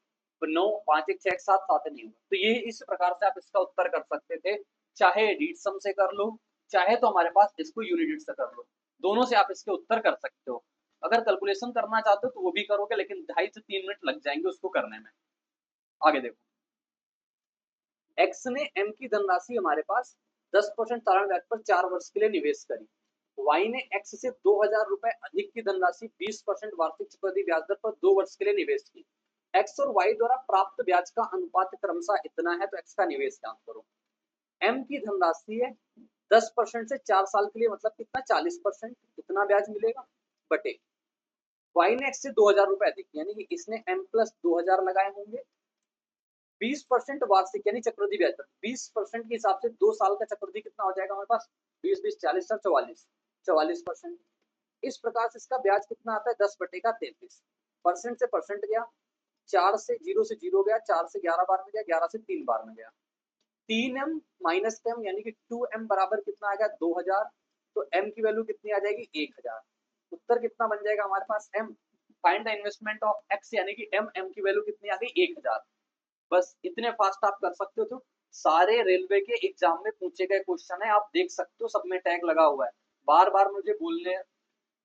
Speaker 1: तो 9 5 1 6 1 7 7 नहीं होगा। तो ये इस प्रकार से आप इसका उत्तर कर सकते थे, चाहे डिजिट सम से कर लो, चाहे तो हमारे पास इसको यूनिट से कर लो, दोनों से आप इसके उत्तर कर सकते हो। अगर कैलकुलेशन करना चाहते हो तो वो भी करोगे, लेकिन 2.5 से 3 मिनट लग जाएंगे उसको करने में। आगे देखो, एक्स ने एम की धनराशि हमारे पास 10% तारण ब्याज पर 4 वर्ष के लिए निवेश करी। वाई ने एक्स से 2,000 रुपए अधिक की धनराशि 20% वार्षिक चक्रवृद्धि ब्याज दर पर 2 वर्ष के लिए निवेश की। एक्स और वाई द्वारा प्राप्त ब्याज का अनुपात क्रमशः इतना है, तो एक्स का निवेश ज्ञात करो। एम की धनराशि है 10% से 4 साल के लिए, मतलब कितना, 40%, कितना ब्याज मिलेगा, बटे वाई ने एक्स से 2000 रुपए अधिक, यानी कि इसने m प्लस 2000 लगाए होंगे। 20% वार्षिक यानी चक्रवृद्धि ब्याज दर 20% के हिसाब से 2 साल का चक्रवृद्धि कितना हो जाएगा हमारे पास, 20 40 44 44%। इस प्रकार से इसका ब्याज कितना आता है 10/33। परसेंट से परसेंट गया, 4 से 0 गया, 4 से 11 बार में गया, 11 से 3 बार में गया। 3m माइनस m यानी कि 2m बराबर कितना आ गया 2000। तो m की वैल्यू कितनी आ जाएगी 1000। उत्तर कितना बन जाएगा हमारे पास m। Find the investment of x यानी कि m की वैल्यू कितनी आ गई 1000। बस इतने फास्ट आप कर सकते हो। तो सारे रेलवे के एग्जाम में पूछे गए क्वेश्चन है, आप देख सकते हो सब में टैग लगा हुआ है। बार बार मुझे बोलने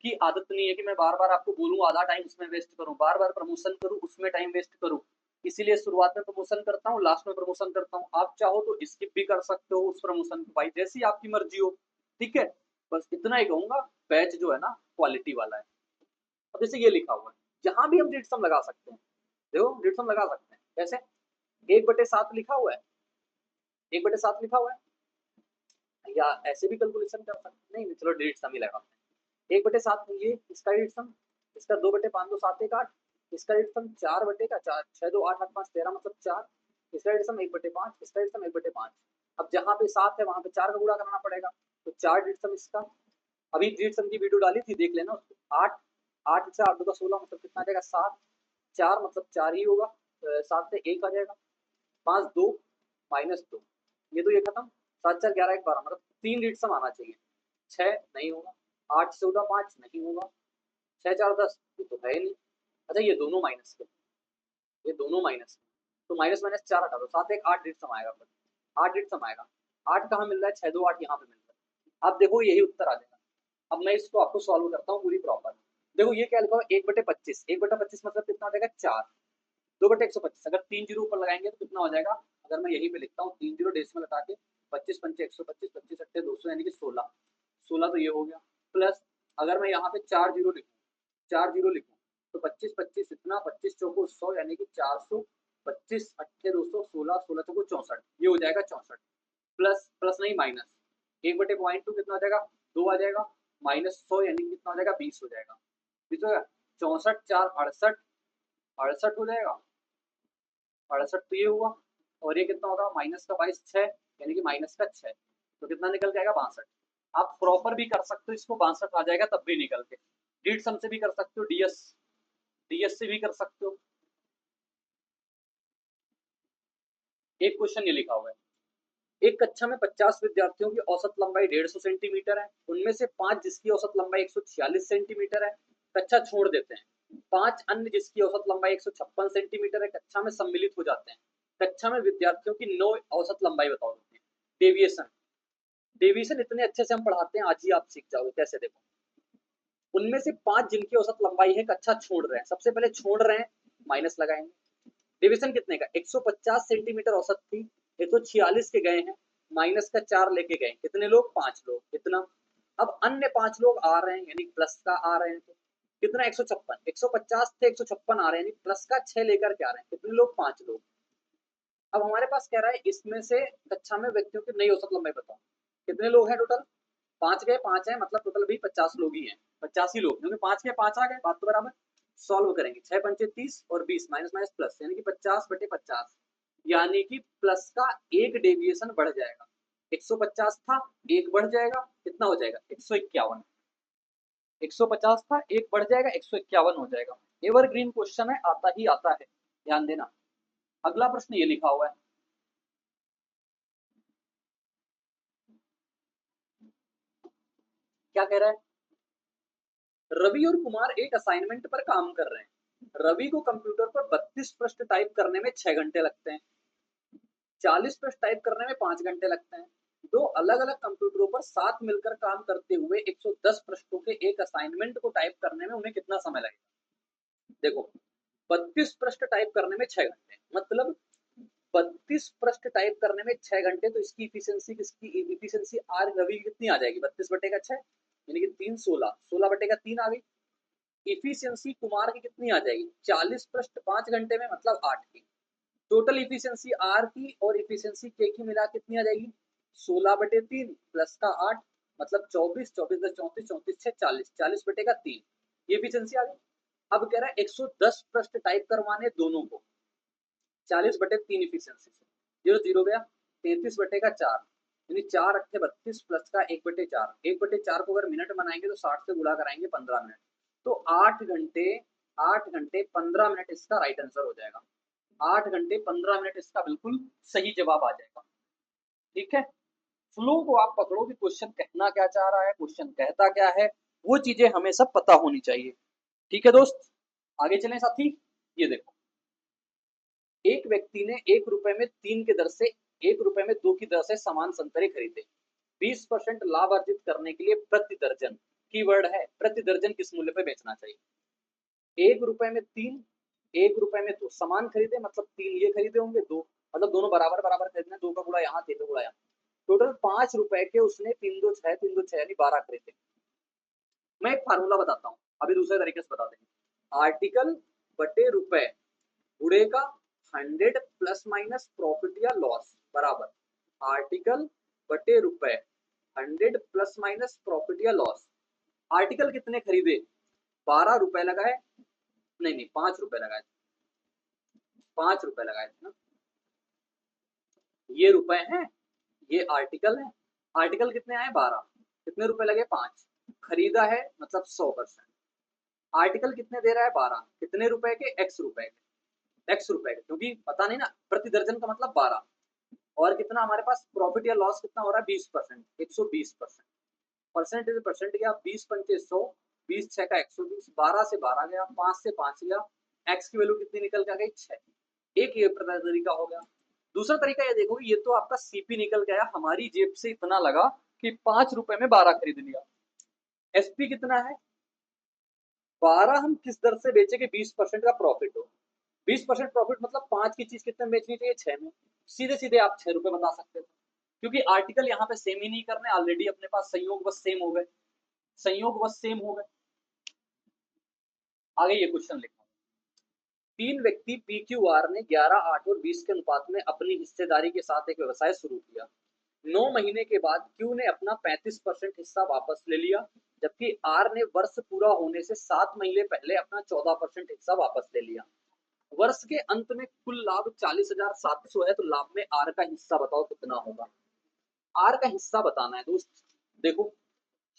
Speaker 1: की आदत नहीं है कि मैं बार बार आपको बोलूं आधा टाइम उसमें वेस्ट करूं, बार बार प्रमोशन करूं उसमें टाइम वेस्ट करूं। इसीलिए शुरुआत में प्रमोशन करता हूं, लास्ट में प्रमोशन करता हूं। आप चाहो तो स्किप भी कर सकते हो उस प्रमोशन को, भाई जैसी आपकी मर्जी हो। ठीक है, बस इतना ही कहूंगा। बैच जो है ना क्वालिटी वाला है। अब जैसे ये लिखा हुआ है, जहां भी हम डेट सम लगा सकते हैं। देखो डेट सम लगा सकते हैं कैसे, 1/7 लिखा हुआ है, 1/7 लिखा हुआ है, या ऐसे भी कैलकुलेशन कर सकते हैं। नहीं चलो डेट सम ही लगाते हैं। 1/7 ये इसका डेट सम, इसका 2/5 2 7 1 8, इसका डेट सम 4/4 6 2 8 8 5 13 मतलब 4, इसका डेट सम 1/5, इसका डेट सम 1/5। अब जहाँ पे 7 है वहां पे 4 का गुणा करना पड़ेगा, तो 4 डेट सम इसका। अभी डेट सम की वीडियो डाली थी, देख लेना उसको। 8 8 से 8 2 का 16 मतलब कितना आ जाएगा 7, 4 मतलब 4 ही होगा, 7 से 1 आ जाएगा, 5 2 -2, ये तो ये खत्म। 7 4 11 1 12 मतलब 3 डेट सम आना चाहिए। 6 नहीं होगा, 8 14 5 नहीं होगा, 6 4 10 ये तो है ही नहीं। अच्छा ये दोनों माइनस के, ये दोनों माइनस, तो माइनस माइनस 4 हटा दो, 7 1 8 डेट सम आएगा। फिर 8 डेट सम आएगा, 8 कहाँ मिल रहा है 6 2 8 यहाँ पे मिल रहा है। अब देखो यही उत्तर आ जाएगा। अब मैं इसको आपको सॉल्व करता हूँ पूरी प्रॉपर। देखो ये क्या लिखा हुआ 1/25, 1/25 मतलब कितना हो जाएगा 4, 2/125। अगर 3 जीरो ऊपर लगाएंगे तो कितना हो जाएगा, अगर मैं यहीं पे लिखता हूँ 3 जीरो डेसिमल हटा के, 25 पंचे 125, 25 अट्ठे 200 यानी कि 16, 16 तो ये हो गया। प्लस अगर मैं यहाँ पे 4 जीरो लिखूँ, 4 जीरो लिखूँ तो 25 25 इतना, 25 चौको 100 यानी कि 400, 25 अट्ठे 200, 16 16 चौको 64, ये हो जाएगा 64। प्लस प्लस नहीं माइनस, 1/02 कितना हो जाएगा 2 आ जाएगा, माइनस 100 यानी कि कितना हो जाएगा 20 हो जाएगा। 20 हो गया, 64 4 68, 68 हो जाएगा, 68 तो ये हुआ। और ये कितना होगा माइनस का 22 6 यानी कि माइनस का 6, तो कितना निकल जाएगा 62। आप प्रॉपर भी कर सकते हो इसको, 62 आ जाएगा तब भी निकल के। डीड सम से भी कर सकते हो, डीएस डीएस से भी कर सकते हो। एक क्वेश्चन ये लिखा हुआ है, एक कक्षा में 50 विद्यार्थियों की औसत लंबाई 150 सेंटीमीटर है, उनमें से 5 जिसकी औसत लंबाई 146 सेंटीमीटर है कक्षा छोड़ देते हैं। 5 अन्य जिसकी औसत लंबाई 156 सेंटीमीटर है कक्षा में सम्मिलित हो जाते हैं। कक्षा में विद्यार्थियों की 9 औसत लंबाई बताओ। डेविएशन, डेविएशन इतने अच्छे से हम पढ़ाते हैं, आज ही आप सीख जाओगे कैसे। देखो उनमें से 5 जिनकी औसत लंबाई है कक्षा छोड़ रहे हैं, सबसे पहले छोड़ रहे हैं माइनस लगाएंगे। डिवीजन कितने का 150 सेंटीमीटर औसत थी, 146 के गए हैं, माइनस का 4 लेके गए, कितने लोग 5 लोग, कितना। अब अन्य 5 लोग आ रहे हैं यानी प्लस का आ रहे हैं, तो कितना 156, 150 थे 156 आ रहे हैं यानी प्लस का 6 लेकर के आ रहे हैं, कितने लोग 5 लोग। अब हमारे पास कह रहा है इसमें से कक्षा में व्यक्तियों की नई औसत लंबाई बताओ, कितने लोग हैं टोटल, 5 गए 5 है मतलब टोटल भी 50 लोग ही हैं, 85 लोग, क्योंकि 5 के 5 आ गए, बात तो बराबर। सॉल्व करेंगे 6 पंचे 30 और 20 माइनस माइनस प्लस यानी कि 50/50, यानी कि प्लस का एक डेविएशन बढ़ जाएगा। 150 था एक बढ़ जाएगा, कितना हो जाएगा 151। 150 था एक बढ़ जाएगा 151 हो जाएगा। एवरग्रीन क्वेश्चन है, आता ही आता है, ध्यान देना। अगला प्रश्न ये लिखा हुआ है, क्या कह रहा है, रवि और कुमार एक असाइनमेंट पर काम कर रहे हैं। रवि को कंप्यूटर पर 32 प्रश्न टाइप करने में 6 घंटे लगते हैं, 40 प्रश्न टाइप करने में 5 घंटे लगते हैं। दो अलग अलग कंप्यूटरों पर साथ मिलकर काम करते हुए 110 पृष्ठों के एक असाइनमेंट को टाइप करने में उन्हें कितना समय लगेगा। देखो 32 पृष्ठ टाइप करने में 6 घंटे, मतलब 32 पृष्ठ टाइप करने में 6 घंटे, तो इसकी इफिशियंसी, किसकी इफिशियंसी आर रवि की कितनी आ जाएगी 32/6 यानी कि 3 16, 16/3 आ गई। इफिशियंसी कुमार की कितनी आ जाएगी 40 पृष्ठ 5 घंटे में मतलब 8 की। टोटल इफिशियंसी आर की और इफिशियंसी के की मिला कितनी आ जाएगी 16/3 प्लस का 8 मतलब 24, 24 10 34, 34 6 40, 40/3, ये इफिशियंसी आ गई। अब कह रहा है 110 पृष्ठ टाइप करवाने दोनों को, 40/3 इफिशियंसी से, 0 0 गया, 33/4, यानी 4 8 32 प्लस का 1/4, 1/4 को अगर मिनट बनाएंगे तो 60 से गुणा कराएंगे 15 मिनट, तो 8 घंटे 15 मिनट इसका राइट आंसर हो जाएगा। 8 घंटे 15 मिनट इसका बिल्कुल सही जवाब आ जाएगा। ठीक है, फ्लो को आप पकड़ो कि क्वेश्चन कहना क्या चाह रहा है, क्वेश्चन कहता क्या है, वो चीजें हमें सब पता होनी चाहिए। ठीक है दोस्त, आगे चलें साथी। ये देखो, एक व्यक्ति ने 1 रुपए में 3 के दर से 1 रुपए में 2 की दर से समान संतरे खरीदे। 20% लाभ अर्जित करने के लिए प्रति दर्जन, कीवर्ड है प्रति दर्जन, किस मूल्य पे बेचना चाहिए। 1 रुपए में 3, 1 रुपए में 2 समान खरीदे, मतलब 3 ये खरीदे होंगे, 2 मतलब दोनों बराबर बराबर खरीदने, 2 का गुणा यहाँ, 3 का गुणा यहाँ, टोटल 5 रुपए के उसने 3 2 6 3 2 6 यानी 12 खरीदे। मैं एक फार्मूला बताता हूँ, अभी दूसरे तरीके से बताते हैं। आर्टिकल बटे रुपए गुणे का 100 प्लस माइनस प्रॉफिट या लॉस बराबर आर्टिकल बटे रुपए 100 प्लस माइनस प्रॉफिट या लॉस। आर्टिकल कितने खरीदे, 12 रुपए लगाए, नहीं नहीं 5 रुपए लगाए, 5 रुपए लगाए थे ना, ये रुपए हैं, ये आर्टिकल है। आर्टिकल कितने आए 12, कितने रुपए लगे 5, खरीदा है मतलब 100%। आर्टिकल कितने दे रहा है 12, कितने रुपए के, x रुपए के, x रुपए के, क्योंकि पता नहीं ना प्रति दर्जन का मतलब 12, और कितना हमारे पास प्रॉफिट या लॉस कितना हो रहा है 20%, 120%, परसेंटेज परसेंट गया, 20 पंचे 100, 20 6 का 120, 12 से 12 गया, 5 से 5 गया, x की वैल्यू कितनी निकल के आ गई 6। एक ये तरीका हो गया। दूसरा तरीका ये देखो, ये तो आपका सीपी निकल गया, हमारी जेब से इतना लगा कि 5 रुपए में 12 खरीद लिया। एसपी कितना है 12, हम किस दर से बेचे कि 20% का प्रॉफिट हो। 20% प्रॉफिट मतलब 5 की चीज कितने में बेचनी चाहिए 6 में, सीधे सीधे आप 6 रुपए बता सकते थे, क्योंकि आर्टिकल यहाँ पे सेम ही नहीं करने, ऑलरेडी अपने पास संयोग बस सेम हो गए, संयोग बस सेम हो गए। आगे ये क्वेश्चन लिखा, 3 व्यक्ति पी क्यू आर ने 11 8 और 20 के अनुपात में अपनी हिस्सेदारी के साथ एक व्यवसाय शुरू किया। 9 महीने के बाद क्यू ने अपना 35% हिस्सा वापस ले लिया, जबकि आर ने वर्ष पूरा होने से 7 महीने पहले अपना 14% हिस्सा वापस ले लिया। वर्ष के अंत में कुल लाभ 40,700 है, तो लाभ में आर का हिस्सा बताओ कितना होगा। आर का हिस्सा बताना है दोस्त। देखो,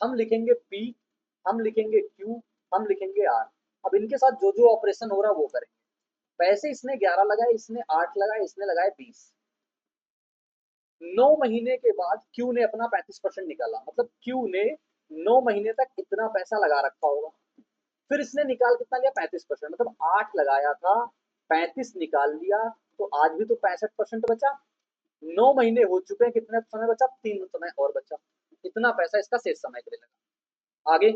Speaker 1: हम लिखेंगे पी, हम लिखेंगे क्यू, हम लिखेंगे आर। अब इनके साथ जो जो ऑपरेशन हो रहा है वो करेंगे। पैसे इसने 11 लगाए, इसने 8 लगाए, इसने लगाए 20। 9 महीने के बाद क्यू ने अपना 35% निकाला, मतलब क्यू ने 9 महीने तक इतना पैसा लगा रखा होगा, फिर इसने निकाल कितना लिया 35%, मतलब 8 लगाया था, 35 निकाल लिया, तो आज भी तो 65% बचा। 9 महीने हो चुके हैं, कितने समय बचा 3 समय और बचा, इतना पैसा इसका शेष समय के लिए लगा। आगे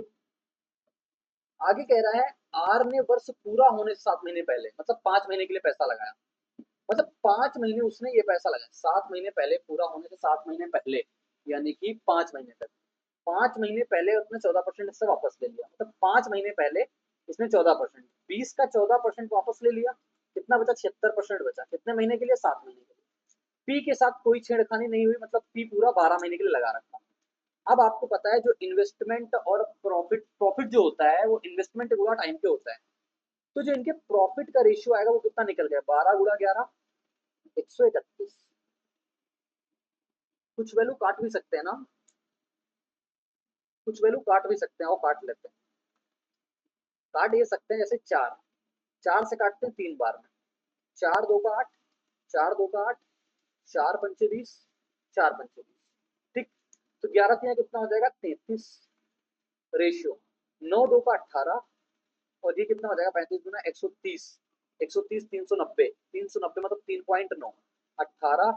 Speaker 1: आगे कह रहा है आर ने वर्ष पूरा होने से 7 महीने पहले, मतलब 5 महीने के लिए पैसा लगाया, मतलब 5 महीने उसने ये पैसा लगाया, 7 महीने पहले, पूरा होने से 7 महीने पहले, यानी कि 5 महीने तक। 5 महीने पहले उसने 14% हिस्सा वापस ले लिया, मतलब 5 महीने पहले इसने 14%, 20 का 14% वापस ले लिया, कितना बचा 76% बचा, कितने महीने के लिए 7 महीने के लिए। पी के साथ कोई छेड़खानी नहीं हुई, मतलब पी पूरा 12 महीने के लिए लगा रखा। अब आपको पता है जो इन्वेस्टमेंट और प्रॉफिट, प्रॉफिट जो होता है वो इन्वेस्टमेंट गुणा टाइम पे होता है, तो जो इनके प्रॉफिट का रेशियो आएगा वो कितना निकल गया 12 गुणा 11, 131। कुछ वैल्यू काट भी सकते हैं ना, कुछ वैल्यू काट भी सकते हैं, और काट लेते हैं। काट ये सकते हैं, जैसे 4, 4 से काटते हैं 3 बार में, 4 2 का 8, 4 2 का 8, 4 पंचे 20, 4 पंचे 20, ठीक। तो 11 तिया कितना हो जाएगा 33, रेशियो 9 2 का 18, और ये कितना हो जाएगा 35 गुना 130, 130 390, 390 मतलब 3.9, 18,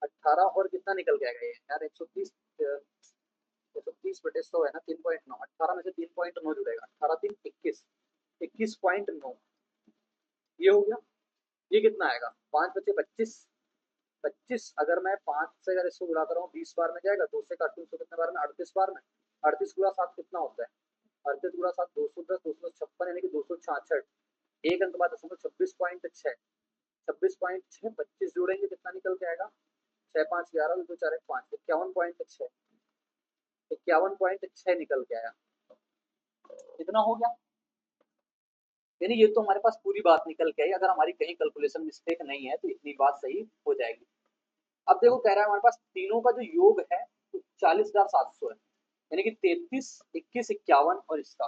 Speaker 1: 18 और कितना निकल के आएगा ये यार 130, 130/100 है ना 3.9, 18 में से 3.9 जुड़ेगा, 18 3 21, 21.9, ये हो गया। ये कितना आएगा 5 बचे 25, 25 अगर मैं 5 से अगर इसको गुणा कर रहा हूँ 20 बार में जाएगा, 2 से काटूँ तो कितने बार में 38 बार में, 38 गुणा 7 कितना होता है, 38 गुणा 7 210, 256 यानी कि 266, एक अंक बाद 26.6, 26.6, 25 जोड़ेंगे कितना निकल के आएगा 6 5 11, 2 4 1 5, 51.6, 51.6 निकल के आया, इतना हो गया। यानी ये तो हमारे पास पूरी बात निकल के आई, अगर हमारी कहीं कैलकुलेशन मिस्टेक नहीं है तो इतनी बात सही हो जाएगी। अब देखो कह रहा है हमारे पास तीनों का जो योग है तो 40,700 है, यानी कि 33, 21, 51 और इसका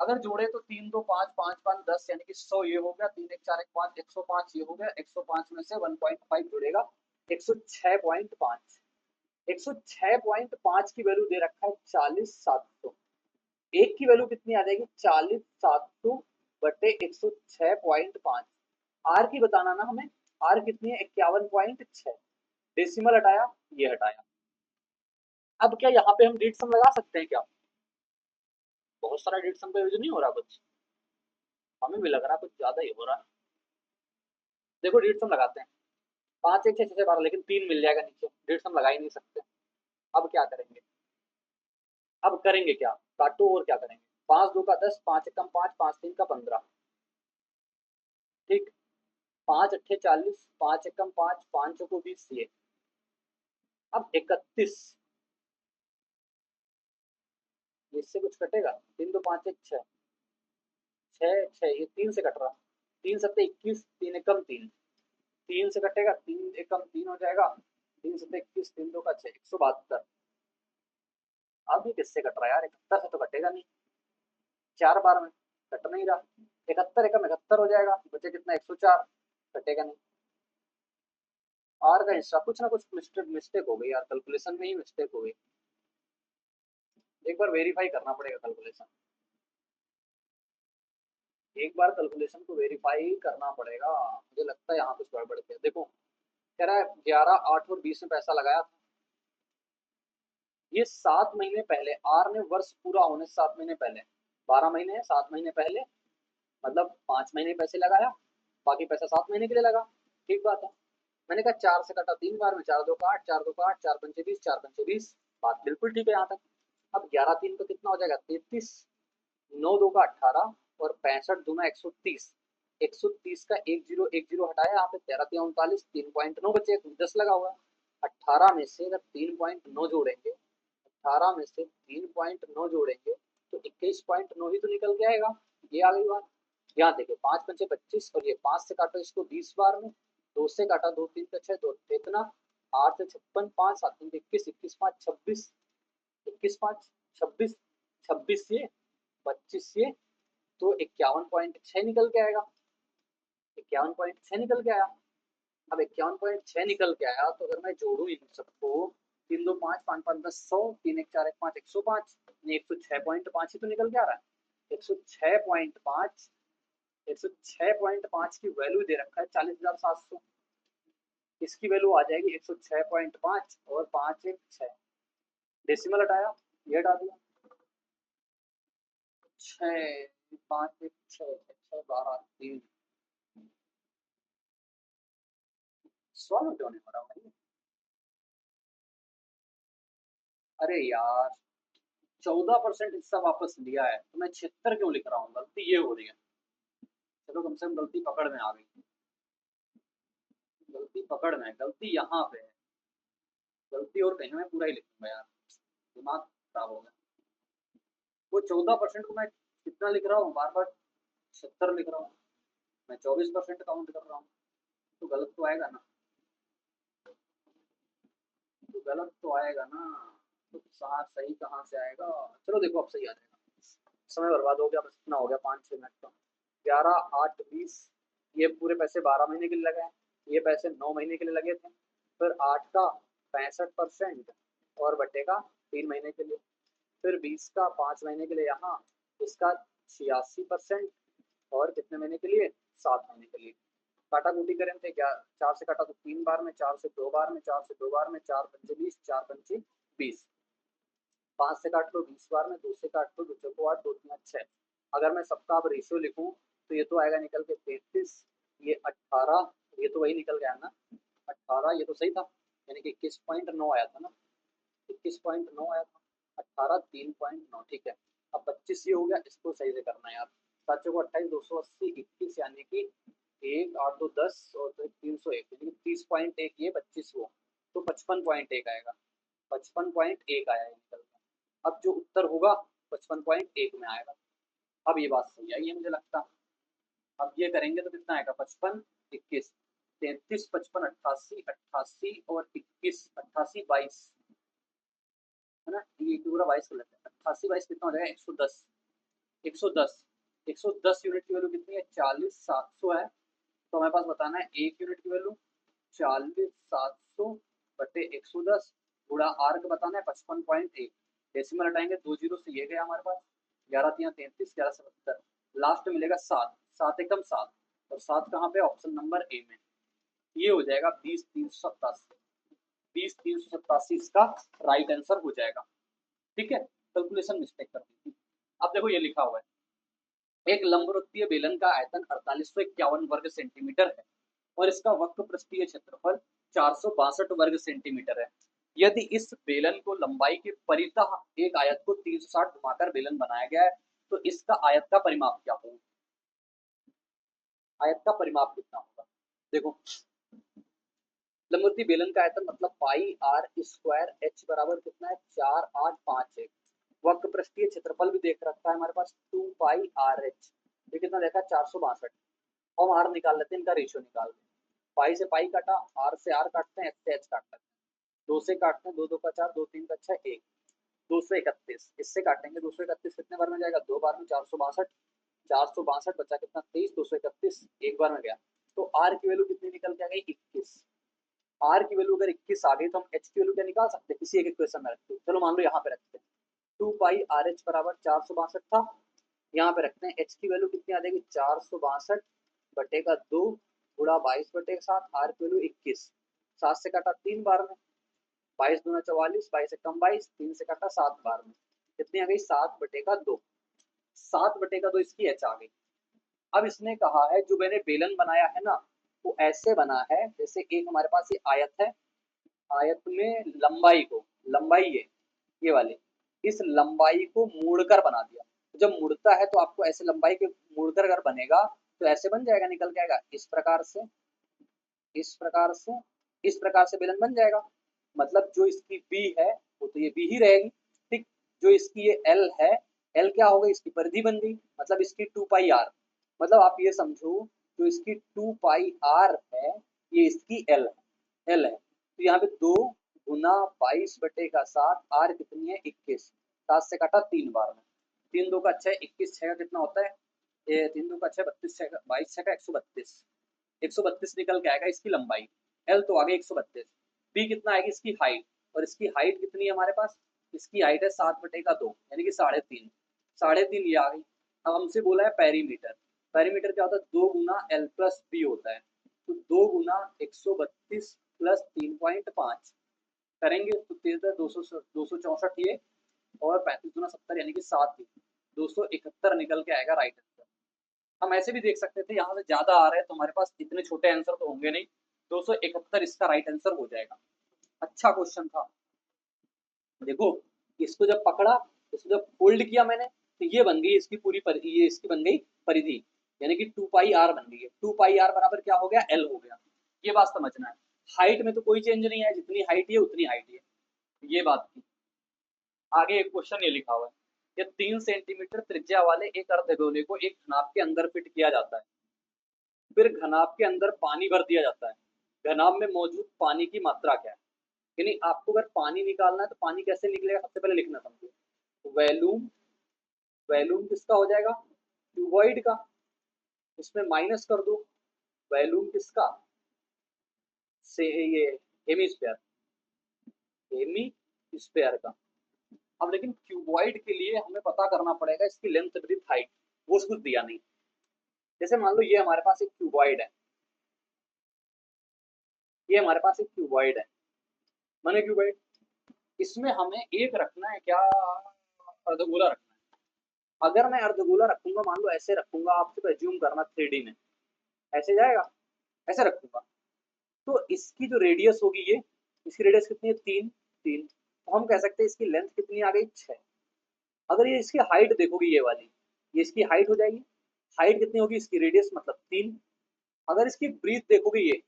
Speaker 1: अगर जोड़े तो 3 2 5 5 5 10 यानी कि 100 ये हो गया, 3 1 4 1 5 105 ये हो गया, 105 में से 1.5 जुड़ेगा 106.5, 106.5 की वैल्यू दे रखा है 40,700। एक की वैल्यू कितनी आ जाएगी 40,700 बटे 106.5। आर की बताना ना हमें, आर कितनी है 51.6। डेसिमल हटाया, ये हटाया। अब क्या यहाँ पे हम रीड सम लगा सकते हैं क्या? बहुत सारा रीड सम का यूज नहीं हो रहा कुछ, हमें भी लग रहा है कुछ ज्यादा ही हो रहा है। देखो रीड सम लगाते हैं, 5 1 6 6 12 लेकिन 3 मिल जाएगा नीचे, रीड सम लगा ही नहीं सकते। अब क्या करेंगे, अब करेंगे क्या, काटो और क्या करेंगे, 5 2 का 10, 5 1 5, 5 3 का 15, ठीक। 5 अट्ठे 40, 5 1 5, 5 को 20 ये। अब 31, इससे कुछ कटेगा, 3 2 5 1 6, 6 6 ये 3 से कट रहा, 3 सत्ते 21, 3 एकम 3, 3 से कटेगा, 3 एकम 3 हो जाएगा, 3 सत्ते 21, 3 2 का 6, 172। अब ये किससे कट रहा है यार, 71 से तो कटेगा नहीं, 4 बार में कट नहीं रहा, 71 एकम 71 हो जाएगा, बचे कितना 104, कटेगा नहीं। आर का हिस्सा कुछ ना कुछ मिस्टेक हो गई यार, कैलकुलेशन में ही मिस्टेक हो गई, एक बार वेरीफाई करना पड़ेगा कैलकुलेशन, एक बार कैलकुलेशन को वेरीफाई करना पड़ेगा, मुझे लगता है यहाँ कुछ गड़बड़ है। देखो कह रहा है 11 8 और 20 में पैसा लगाया था, ये 7 महीने पहले, आर ने वर्ष पूरा होने से 7 महीने पहले, 12 महीने है 7 महीने पहले, मतलब 5 महीने पैसे लगाया, बाकी पैसा 7 महीने के लिए लगा, ठीक बात है। मैंने कहा 4 से कटा 3 बार में, 4 2 का 8, 4 2 का 8, 4 पंचे 20, 4 पंचे 20, बात बिल्कुल ठीक है यहाँ तक। अब 11 3 का कितना हो जाएगा 33, 9 2 का 18 और 65 दूना 130, 130 का 1 0 हटाया, यहाँ पे 13 3 39, 3.9 बचे, 10 लगा हुआ है। 18 में से अगर 3.9 जोड़ेंगे, 18 में से 3.9 जोड़ेंगे तो 21.9 ही तो निकल के आएगा, ये आ गई बात। यहाँ देखिए 5 पंचे 25 और ये 5 से काटो इसको 20 बार में, 2 से काटा 2 3 का 6, 2 इतना, 8 से 56, 5 7 3 21, 21 5 26, 21 5 26, 26 ये 25 ये, तो 51.6 निकल के आएगा, 51.6 निकल के आया। अब 51.6 निकल के आया तो अगर मैं जोड़ू इन सबको, 3 2 5 5 5 10 100, 3 1 4 1 5 105, 106.5 ही तो निकल के आ रहा है, 106.5, 106.5 की वैल्यू दे रखा है 40,700, इसकी वैल्यू आ जाएगी 106.5 और 5 1 6, डेसिमल हटाया, ये हटा दिया, 6 5 1 6 6 12 3, सॉल्व क्यों नहीं हो रहा भाई, अरे यार 14% हिस्सा वापस लिया है तो मैं 76 क्यों लिख रहा हूँ, गलती ये हो रही है। चलो कम से कम गलती पकड़ में आ गई, गलती पकड़ में, गलती यहाँ पे है, गलती और कहीं मैं पूरा ही लिखूंगा यार, दिमाग खराब हो गया। वो 14% को मैं कितना लिख रहा हूँ, बार बार 76 लिख रहा हूँ, मैं 24% काउंट कर रहा हूँ, तो गलत तो आएगा ना, तो गलत तो आएगा ना, तो सही कहाँ से आएगा। चलो देखो अब सही आ जाएगा, समय बर्बाद हो गया, बस इतना हो गया 5 6 मिनट का। 11 8 20, ये पूरे पैसे 12 महीने के लिए लगे हैं, ये पैसे 9 महीने के लिए लगे थे, फिर 8 का 65% और बटेगा 3 महीने के लिए, फिर 20 का 5 महीने के लिए यहाँ, इसका 86% और कितने महीने के लिए 7 महीने के लिए। काटा कूटी करें थे क्या, 4 से काटा तो 3 बार में, 4 से 2 बार में, 4 से 2 बार में, 4 पंचे 20, 4 पंचे 20, 5 से काट लो 20 बार में, 2 से काट लो 2 चौको 8, 2 3 6। अगर मैं सबका अब रेशियो लिखूं तो ये तो आएगा निकल के 33, ये 18, ये तो वही निकल गया ना 18, ये तो सही था, यानी कि 21.9 आया था ना, 21.9 आया था, 18 3.9, ठीक है। अब 25 ये हो गया, इसको सही से करना है यार, 7 चौको 28, 280, 21 यानी कि 1 8 2 10 और 301, यानी कि 30.1 ये 25 वो, तो 55.1 आएगा, 55.1 आया निकल के। अब जो उत्तर होगा 55.1 में आएगा। अब ये बात सही आई है मुझे लगता, अब ये करेंगे तो कितना आएगा, 55 21 33 55 88 88 और 21 88 22 है ना, ये पूरा 22 कर लेते हैं, 88 22 कितना हो जाएगा, 110 110 110 यूनिट की वैल्यू कितनी है, 40 700 है। तो हमारे पास बताना है एक यूनिट की वैल्यू 40 700 बटे 110 गुणा आर का बताना है 55.1, डेसिमल हटाएंगे 2 जीरो से ये गया हमारे पास, 11 3 33 11 77, लास्ट में मिलेगा 7 7 एकम 7, और 7 कहाँ पे, ऑप्शन नंबर ए में। ये हो जाएगा 20 387, 20 387 इसका राइट आंसर हो जाएगा। ठीक है, कैलकुलेशन मिस्टेक कर दी थी। अब देखो ये लिखा हुआ है, एक लंबवृत्तीय बेलन का आयतन 4851 वर्ग सेंटीमीटर है और इसका वक्र पृष्ठीय क्षेत्रफल 462 वर्ग सेंटीमीटर है। यदि इस बेलन को लंबाई के परितः एक आयत को 360 घुमाकर बेलन बनाया गया है तो इसका आयत का परिमाप क्या होगा, आयत का परिमाप कितना होगा। देखो लंबवृत्तीय बेलन का आयतन मतलब पाई आर स्क्वायर एच बराबर कितना है, 4851। वक्र पृष्ठीय क्षेत्रफल भी देख रखा है हमारे पास 2 पाई आर एच, ये कितना देखा 462। हम आर निकाल लेते हैं, इनका रेशियो निकाल लेते हैं, पाई से पाई काटा, आर से आर काटते हैं, एच से एच काटते हैं, दो से काटते हैं, दो दो का चार, दो तीन का छह, एक 231, इससे काटेंगे 231 कितने बार में जाएगा, दो बार में, 462 462 बचा कितना 23, 231 एक बार में गया। तो आर की वैल्यू कितनी निकल के आ गई 21। आर की वैल्यू अगर 21 आ गई तो हम एच की वैल्यू क्या निकाल सकते हैं, किसी एक इक्वेशन में रखते हैं। चलो मान लो यहाँ पे रखते हैं 2 पाई आर एच बराबर 462 था, यहाँ पे रखते हैं एच की वैल्यू कितनी आ जाएगी 462 बटे का 2 गुणा 22 बटे 7, आर की वैल्यू 21, 7 से काटा 3 बार में, 22 दूना 44, 22 से कम 22, 3 से काटा 7 बार में, कितनी आ गई 7 बटे का 2, 7 बटे का 2 इसकी एच आ गई। अब इसने कहा है जो मैंने बेलन बनाया है ना वो ऐसे बना है जैसे एक हमारे पास ये आयत है, आयत में लंबाई को, लंबाई ये वाली, इस लंबाई को मोड़कर बना दिया। जब मुड़ता है तो आपको ऐसे लंबाई के मोड़कर अगर बनेगा तो ऐसे बन जाएगा, निकल के आएगा इस प्रकार से, इस प्रकार से, इस प्रकार से बेलन बन जाएगा। मतलब जो इसकी बी है वो तो ये बी ही रहेगी, ठीक। जो इसकी ये एल है, एल क्या होगा, इसकी परिधि बन गई, मतलब इसकी 2 पाई आर, मतलब आप ये समझो जो इसकी 2 पाई आर है ये इसकी एल है, एल है। तो यहाँ पे 2 गुना 22 बटे का 7, आर कितनी है 21, 7 से काटा 3 बार में, 3 दो का 6, 21 6 का कितना होता है, ये 3 दो का 6 32 6 22 6 का 132, 132 निकल के आएगा इसकी लंबाई, एल तो आ गई 132, बी कितना आएगी इसकी हाइट, और इसकी हाइट कितनी है हमारे पास, इसकी हाइट है 7 बटे का 2 यानी कि 3.5, 3.5 ये आ गई। अब हमसे बोला है पेरीमीटर, पेरीमीटर क्या होता है 2 गुना एल प्लस बी होता है, तो 2 गुना 132 प्लस 3.5 करेंगे तो 13 264 ये, और 35 गुना 70 यानी कि 7 271 निकल के आएगा राइट आंसर। हम ऐसे भी देख सकते थे यहाँ से ज्यादा आ रहा है तो हमारे पास इतने छोटे आंसर तो होंगे नहीं, 271 इसका राइट आंसर हो जाएगा। अच्छा क्वेश्चन था। देखो इसको जब पकड़ा, इसको जब फोल्ड किया मैंने तो ये बन गई इसकी पूरी ये इसकी बन गई परिधि, यानी कि 2 पाई आर बन गई है। 2 पाई आर बराबर क्या हो गया, एल हो गया। ये बात समझना है। हाइट में तो कोई चेंज नहीं है, जितनी हाइट है उतनी हाइट है, ये बात थी। आगे एक क्वेश्चन ये लिखा हुआ है, ये 3 सेंटीमीटर त्रिज्या वाले एक अर्धगोले को एक घनाभ के अंदर फिट किया जाता है, फिर घनाभ के अंदर पानी भर दिया जाता है। घनाभ में मौजूद पानी की मात्रा क्या है, यानी आपको अगर पानी निकालना है तो पानी कैसे निकलेगा, सबसे पहले लिखना समझो। वैल्यूम, वैल्यूम किसका हो जाएगा, क्यूबॉइड का, इसमें माइनस कर दो, वैल्यूम किसका से ये हेमीस्फेयर, हेमी स्पेयर का। अब लेकिन क्यूबॉइड के लिए हमें पता करना पड़ेगा इसकी लेंथ ब्रीथ हाइट, वो कुछ दिया नहीं। जैसे मान लो ये हमारे पास एक क्यूबॉइड है, ये हमारे पास एक क्यूबॉइड है, माने क्यूबॉइड, इसमें हमें एक रखना है क्या, अर्धगोला रखना है। अगर मैं अर्धगोला रखूंगा, मान लो ऐसे रखूंगा, आप सिर्फ एज्यूम करना 3D में ऐसे जाएगा, ऐसे रखूंगा तो इसकी जो रेडियस होगी ये, इसकी रेडियस कितनी है 3 3, तो हम कह सकते हैं इसकी लेंथ कितनी आ गई 6। अगर ये इसकी हाइट देखोगे ये वाली, ये इसकी हाइट हो जाएगी, हाइट कितनी होगी इसकी रेडियस मतलब 3। अगर इसकी ब्रीथ देखोगे ये,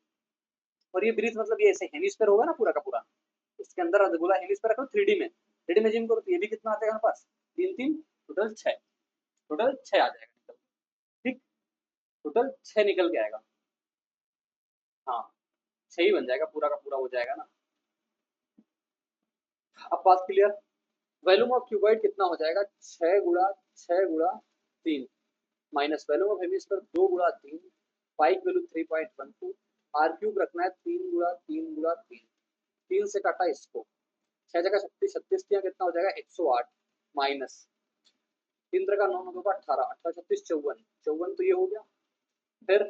Speaker 1: और ये ब्रीथ मतलब ये ऐसे हेमिस्फीयर होगा ना पूरा का पूरा, इसके अंदर अर्धगोला हेमिस्फीयर रखो 3D में, 3D में जिम करो तो ये भी कितना आ जाएगा हमारे पास 3 3 टोटल 6, टोटल 6 आ जाएगा, ठीक। टोटल 6 निकल के आएगा। हाँ 6 ही बन जाएगा, पूरा का पूरा हो जाएगा ना। अब बात क्लियर। वॉल्यूम ऑफ क्यूबॉइड कितना हो जाएगा, 6 गुणा 3 माइनस वैल्यूम ऑफ हेमिस्फीयर 2 गुणा 3, पाई की वैल्यू 3.12, आर क्यूब रखना है 3 गुणा 3 गुणा 3, 3 से काटा इसको, 6 जगह 36, 36 कितना हो जाएगा 108 माइनस 3 का 9 9 का 18, 18 36 54, 54 तो ये हो गया, फिर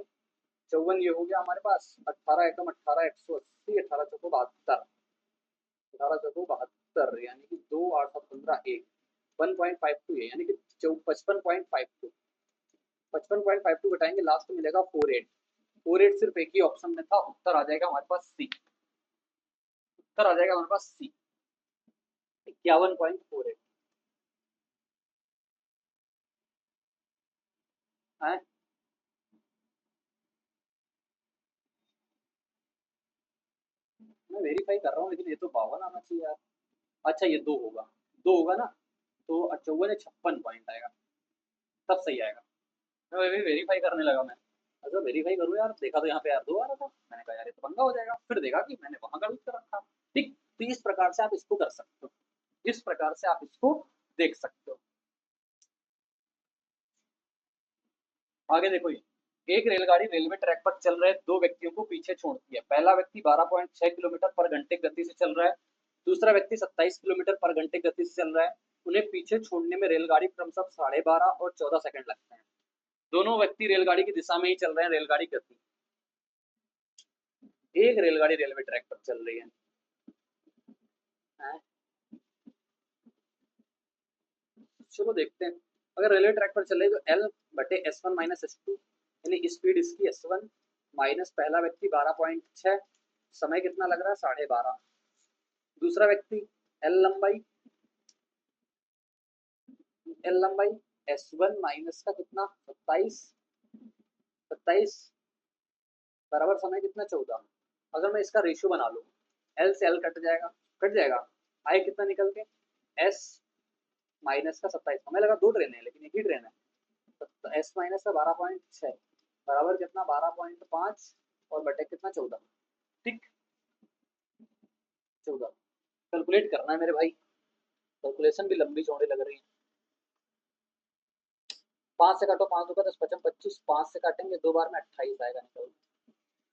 Speaker 1: 54 ये हो गया हमारे पास, 18 एकम 18 180, 18 चौको 72, 18 चौको 72 यानी कि 2 8 15 1 1.52 है, यानी कि 55.52, 55.52 घटाएंगे लास्ट में मिलेगा 48, 48 सिर्फ एक ही ऑप्शन में था, उत्तर आ जाएगा हमारे पास सी, उत्तर आ जाएगा हमारे पास सी 51.48 है। मैं वेरीफाई कर रहा हूँ लेकिन ये तो 52 आना चाहिए यार। अच्छा ये 2 होगा, 2 होगा ना, तो 54 56 पॉइंट आएगा, तब सही आएगा। मैं भी वेरीफाई करने लगा मैं, अच्छा वेरीफाई करूँ यार, देखा तो यहाँ पे यार 2 आ रहा था, मैंने कहा यार ये तो पंगा हो जाएगा, फिर देखा कि मैंने वहां गलत कर रखा। ठीक, तो इस प्रकार से आप इसको कर सकते हो, इस प्रकार से आप इसको देख सकते हो। आगे देखो, ये एक रेलगाड़ी रेलवे ट्रैक पर चल रहे 2 व्यक्तियों को पीछे छोड़ती है। पहला व्यक्ति 12.6 किलोमीटर पर घंटे गति से चल रहा है, दूसरा व्यक्ति 27 किलोमीटर पर घंटे गति से चल रहा है। उन्हें पीछे छोड़ने में रेलगाड़ी क्रमशः 12.5 और 14 सेकंड लगते हैं। दोनों व्यक्ति रेलगाड़ी की दिशा में ही चल रहे हैं, रेलगाड़ी गति, एक रेलगाड़ी रेलवे ट्रैक पर चल रही है। चलो देखते हैं, अगर रेलवे ट्रैक पर चल रही तो एल बटे S one minus S two, यानी स्पीड इसकी एस वन माइनस पहला व्यक्ति 12.6, समय कितना लग रहा है 12.5, दूसरा व्यक्ति एल लंबाई, एल लंबाई एस वन माइनस का कितना 27, 27 बराबर समय कितना 14। अगर मैं इसका रेशियो बना लूँ, एल से एल कट जाएगा, कट जाएगा, आई कितना निकल के एस माइनस का 27, हमें लगा 2 ट्रेन है लेकिन एक ही ट्रेन है, तो एस माइनस का 12.6 बराबर कितना 12.5 और बटे कितना 14, ठीक 14। कैलकुलेट करना है मेरे भाई, कैलकुलेशन भी लंबी चौड़ी लग रही है। 5 से काटो, 5 होगा 10 55 25, 5 से काटेंगे 2 बार में 28 आएगा निकल,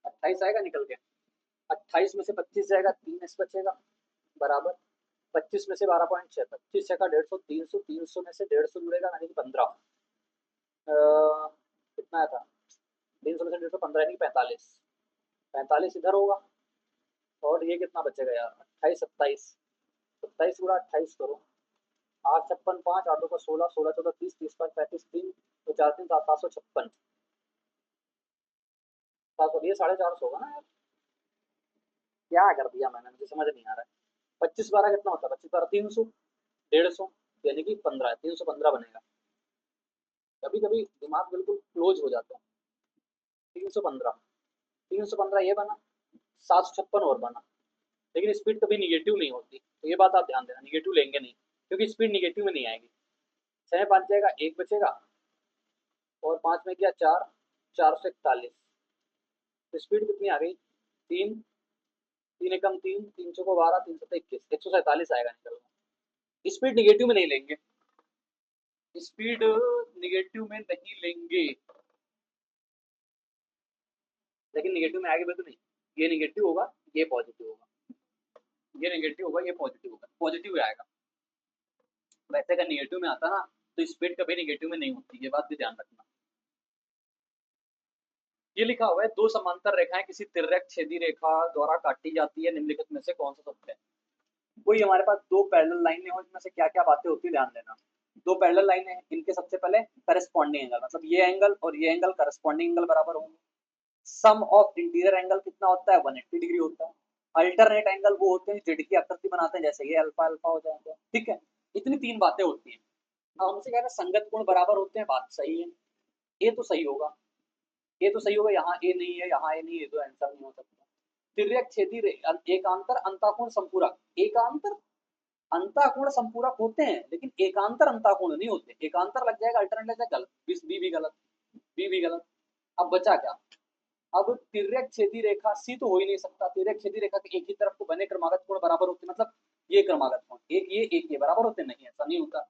Speaker 1: 28 आएगा निकल के, 28 में से 25 जाएगा 3 एस बचेगा, बराबर 25 में से 12.6, 25 का 150, 300, 300 में से 150 जुड़ेगा यानी कि 15, कितना था 300 में से 150 15 यानी 45, 45 इधर होगा, और ये कितना बचेगा यार 28 27, 27 गुणा 28 करो, 8 56 5 8 का 16, 16 14 30, 30 5 35 3, तो 4 3 7 756, 700, ये 450 होगा ना यार, क्या कर दिया मैंने, मुझे समझ नहीं आ रहा है। 25 12 कितना होता है, 25 12 300, 150 यानी कि 15 है, 315 बनेगा। कभी कभी दिमाग बिल्कुल क्लोज हो जाता है। 315, 315 ये बना, 756 और बना, लेकिन स्पीड कभी निगेटिव नहीं होती, तो ये बात आप ध्यान देना, निगेटिव लेंगे नहीं, क्योंकि स्पीड निगेटिव में नहीं आएगी। 6 5 जाएगा, 1 बचेगा, और 5 में गया 4, 441, तो स्पीड कितनी आ गई 3, 3 एकम 3, 3 को 12, 3 21, 147 आएगा निकल। स्पीड निगेटिव में नहीं लेंगे, स्पीड निगेटिव में नहीं लेंगे, लेकिन निगेटिव में आगे बढ़ तो नहीं, ये निगेटिव होगा ये पॉजिटिव होगा, ये नेगेटिव होगा ये पॉजिटिव होगा, पॉजिटिव आएगा। वैसे अगर निगेटिव में आता ना तो स्पीड कभी निगेटिव में नहीं होती, ये बात भी ध्यान रखना। ये लिखा हुआ है, 2 समांतर रेखाएं किसी तिर्यक छेदी रेखा द्वारा काटी जाती है, निम्नलिखित में से कौन सा सत्य है। कोई हमारे पास 2 पैरेलल लाइनें हो, इनमें से क्या क्या बातें होती है ध्यान देना। 2 पैरेलल लाइनें हैं, इनके सबसे पहले करस्पॉन्डिंग एंगल, मतलब ये एंगल और ये एंगल करस्पॉन्डिंग एंगल बराबर होंगे। सम ऑफ इंटीरियर एंगल कितना होता है 180 डिग्री होता है। अल्टरनेट एंगल वो होते हैं जेड की आकृति बनाते हैं, जैसे ये अल्फा अल्फा हो जाएंगे, ठीक है। इतनी 3 बातें होती हैं। अब हमसे कह रहे हैं संगत कोण बराबर होते हैं, बात सही है, ये तो सही होगा, ये तो सही होगा, यहाँ ए नहीं है यहाँ ए नहीं है, तो आंसर नहीं हो सकता। तिर्यक छेदी एकांतर अंताकोण संपूरक, एकांतर अंताकोण संपूरक होते हैं लेकिन एकांतर अंताकोण नहीं होते। एकांतर लग जाएगा अल्टरनेट लग जाएगा, गलत, बी भी गलत, बी भी गलत, अब बचा क्या? अब तिर्यक छेदी रेखा सी तो हो ही नहीं सकता, तिर्यक छेदी रेखा के एक ही तरफ को बने क्रमागत कोण बराबर होते, मतलब ये क्रमागत कोण एक ये बराबर होते, नहीं ऐसा नहीं होता।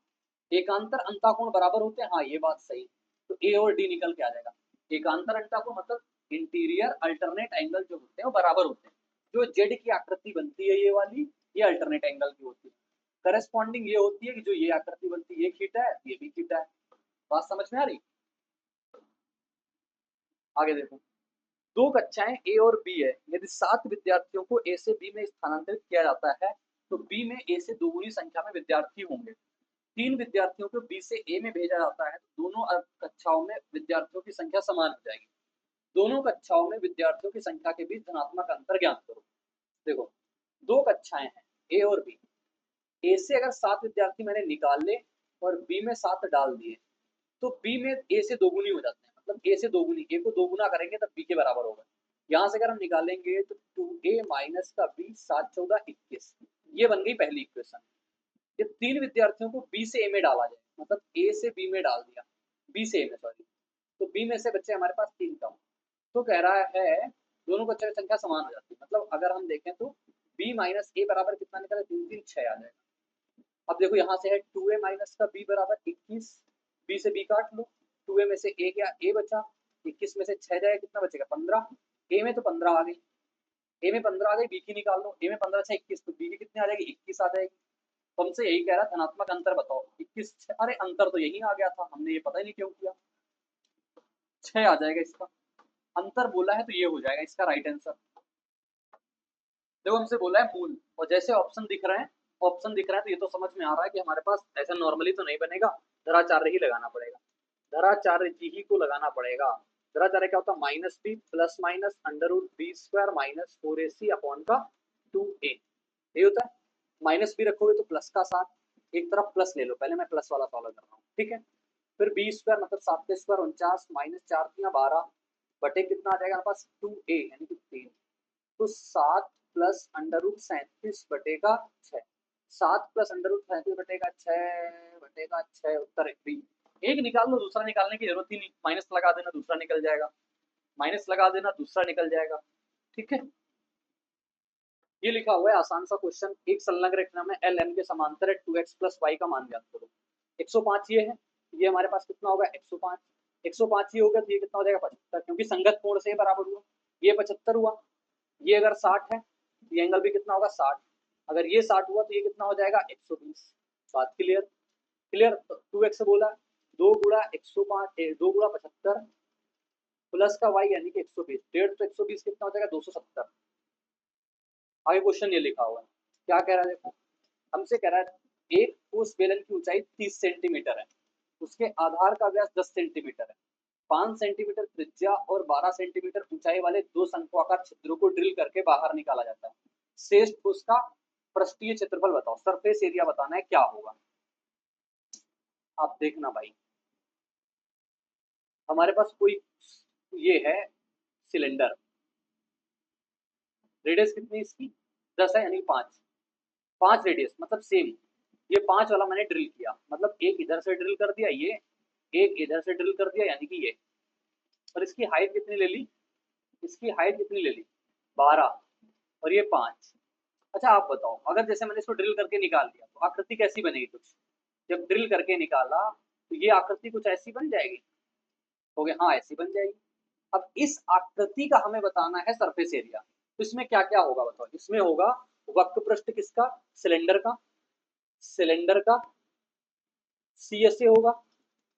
Speaker 1: एकांतर अंताकोण बराबर होते हैं, हाँ ये बात सही। तो ए और डी निकल के आ जाएगा। एकांतर अंताकोण मतलब इंटीरियर अल्टरनेट एंगल जो होते हैं वो बराबर होते हैं। जो जेड की आकृति बनती है ये वाली, ये अल्टरनेट एंगल की होती है। करस्पॉन्डिंग ये होती है कि जो ये आकृति बनती है ये थीटा है, ये भी थीटा है। बात समझ में आ रही? आगे देखो, दो कक्षाएं ए और बी है, यदि 7 विद्यार्थियों को ए से बी में स्थानांतरित किया जाता है तो बी में ए से दोगुनी संख्या में विद्यार्थी होंगे। 3 विद्यार्थियों को बी से ए में भेजा जाता है तो दोनों कक्षाओं में विद्यार्थियों की संख्या समान हो जाएगी। दोनों कक्षाओं में विद्यार्थियों की संख्या के बीच धनात्मक अंतर ज्ञात करो। देखो, दो कक्षाएं हैं ए और बी। ए से अगर 7 विद्यार्थी मैंने निकाल ले और बी में 7 डाल दिए तो बी में ए से दोगुनी हो जाते हैं, मतलब ए से दोगुनी, ए को दोगुना करेंगे तब बी के बराबर होगा। यहाँ से अगर हम निकालेंगे तो 2a माइनस का बी, 7 14 21, ये बन गई पहली इक्वेशन। ये 3 विद्यार्थियों को बी से ए में डाला जाए, मतलब ए से बी में डाल दिया, बी से ए में सॉरी, तो बी में से बच्चे हमारे पास 3 कम। तो कह रहा है दोनों बच्चों की संख्या समान हो जाती है, मतलब अगर हम देखें तो बी माइनस ए बराबर कितना निकला, 3 3 6 आ जाएगा। अब देखो यहाँ से है 2a माइनस का बी बराबर 21, बी से बी काट लो, 2a में से ए गया, ए बचा, 21 में से 6 जाएगा, कितना बचेगा 15, ए में तो 15 आ गई, ए में 15 आ गई, बी की निकाल लो, ए में 15 6 21, तो बी की कितनी आ जाएगी 21 आ जाएगी। तो हमसे यही कह रहा है धनात्मक अंतर बताओ, 21 अरे अंतर तो यही आ गया था, हमने ये पता ही नहीं क्यों किया, 6 आ जाएगा इसका अंतर बोला है, तो ये हो जाएगा इसका राइट आंसर। देखो हमसे बोला है मूल, और जैसे ऑप्शन दिख रहे हैं, ऑप्शन दिख रहा है तो ये तो समझ में आ रहा है कि हमारे पास ऐसा नॉर्मली तो नहीं बनेगा, धराचार्य ही लगाना पड़ेगा, धराचार्य जी ही को लगाना पड़ेगा। धराचार्य क्या होता है, minus B plus minus under root B square minus 4ac upon का 2a, ये होता है। माइनस बी रखोगे तो प्लस का 7, एक तरफ प्लस ले लो, पहले मैं प्लस वाला सॉल्व कर रहा हूँ, ठीक है। फिर बी स्क्वायर मतलब 7 के स्क्वायर 49 माइनस 4 12 बटे कितना आ जाएगा हमारे पास 2a यानी कि 3, तो 7 प्लस अंडर रूट 37 बटेगा 6, 7 प्लस अंडर रूट 37 बटेगा 6 बटेगा 6, उत्तर बी। एक निकाल लो, दूसरा निकालने की जरूरत ही नहीं, माइनस लगा देना दूसरा निकल जाएगा, माइनस लगा देना दूसरा निकल जाएगा, ठीक है। ये लिखा हुआ है आसान सा क्वेश्चन, एक संलग्न रेखा में एल एम के समांतर है 2x प्लस वाई का मान ज्ञात करो। 105 ये है, ये हमारे पास कितना होगा 105, 105 ये होगा तो ये कितना हो जाएगा 75, क्योंकि संगत कोण से बराबर हुआ, ये 75 हुआ, ये अगर 60 है तो ये एंगल भी कितना होगा 60, अगर ये 60 हुआ तो ये कितना हो जाएगा 120। बात क्लियर? क्लियर। 2x से बोला 2 गुणा 105 2 गुणा 75 प्लस का y यानी कि 120, डेढ़ तो 120 कितना हो जाएगा 270। आगे क्वेश्चन ये लिखा हुआ है, क्या कह रहा है देखो, हमसे कह रहा है एक ठोस बेलन की ऊंचाई 30 सेंटीमीटर है, उसके आधार का व्यास 10 सेंटीमीटर है, 5 सेंटीमीटर त्रिज्या और 12 सेंटीमीटर ऊंचाई वाले दो शंक्वाकार छिद्रों को ड्रिल करके बाहर निकाला जाता है। शेष ठोस का पृष्ठीय क्षेत्रफल बताओ, सरफेस एरिया बताना है क्या होगा। आप देखना भाई, हमारे पास कोई ये है सिलेंडर, रेडियस कितनी इसकी 10 है यानी 5, 5 रेडियस मतलब सेम, ये 5 वाला मैंने ड्रिल किया, मतलब एक इधर से ड्रिल कर दिया, ये एक इधर से ड्रिल कर दिया यानी कि ये, और इसकी हाइट कितनी ले ली, इसकी हाइट कितनी ले ली 12, और ये 5। अच्छा आप बताओ, अगर जैसे मैंने इसको ड्रिल करके निकाल दिया तो आकृति कैसी बनेगी, कुछ जब ड्रिल करके निकाला तो ये आकृति कुछ ऐसी बन जाएगी, हो गया हाँ ऐसी बन जाएगी। अब इस आकृति का हमें बताना है सरफेस एरिया, तो इसमें क्या क्या होगा बताओ, इसमें होगा वक्र पृष्ठ किसका, सिलेंडर का, सिलेंडर का सी एस ए होगा,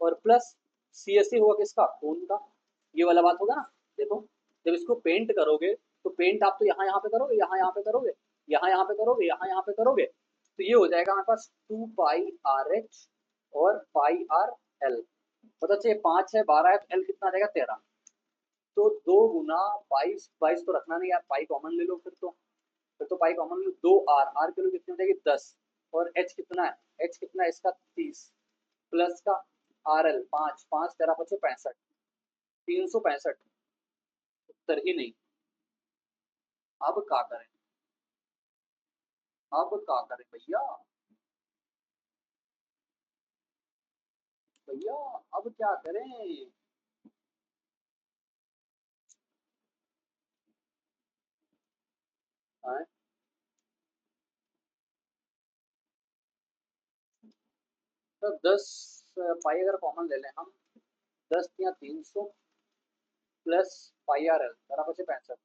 Speaker 1: और प्लस सी एस ए होगा किसका, कोन का, ये वाला बात होगा ना। देखो जब इसको पेंट करोगे तो पेंट आप तो यहाँ यहाँ पे करोगे, यहाँ यहाँ पे करोगे, यहाँ यहाँ पे करोगे, यहाँ यहाँ पे करोगे, तो ये हो जाएगा हमारे पास 2 पाई आर एच और पाई आर एल, पता चलिए 5 है 12 है, एल कितना आ जाएगा 13, तो 2 गुना 22, 22 तो रखना नहीं यार, पाई कॉमन ले लो, फिर तो पाई कॉमन लो, 2 आर, आर के लो कितनी हो जाएगी 10, और एच कितना है, एच कितना है इसका 30, प्लस का आर एल 5, 5 13 5 65, 365, उत्तर ही नहीं। अब क्या करें, अब क्या करें भैया, भैया अब क्या करें, हाँ, तो 10 पाई अगर कॉमन ले लें हम, 10 या 300 प्लस पाई आर एल बराबर से 65।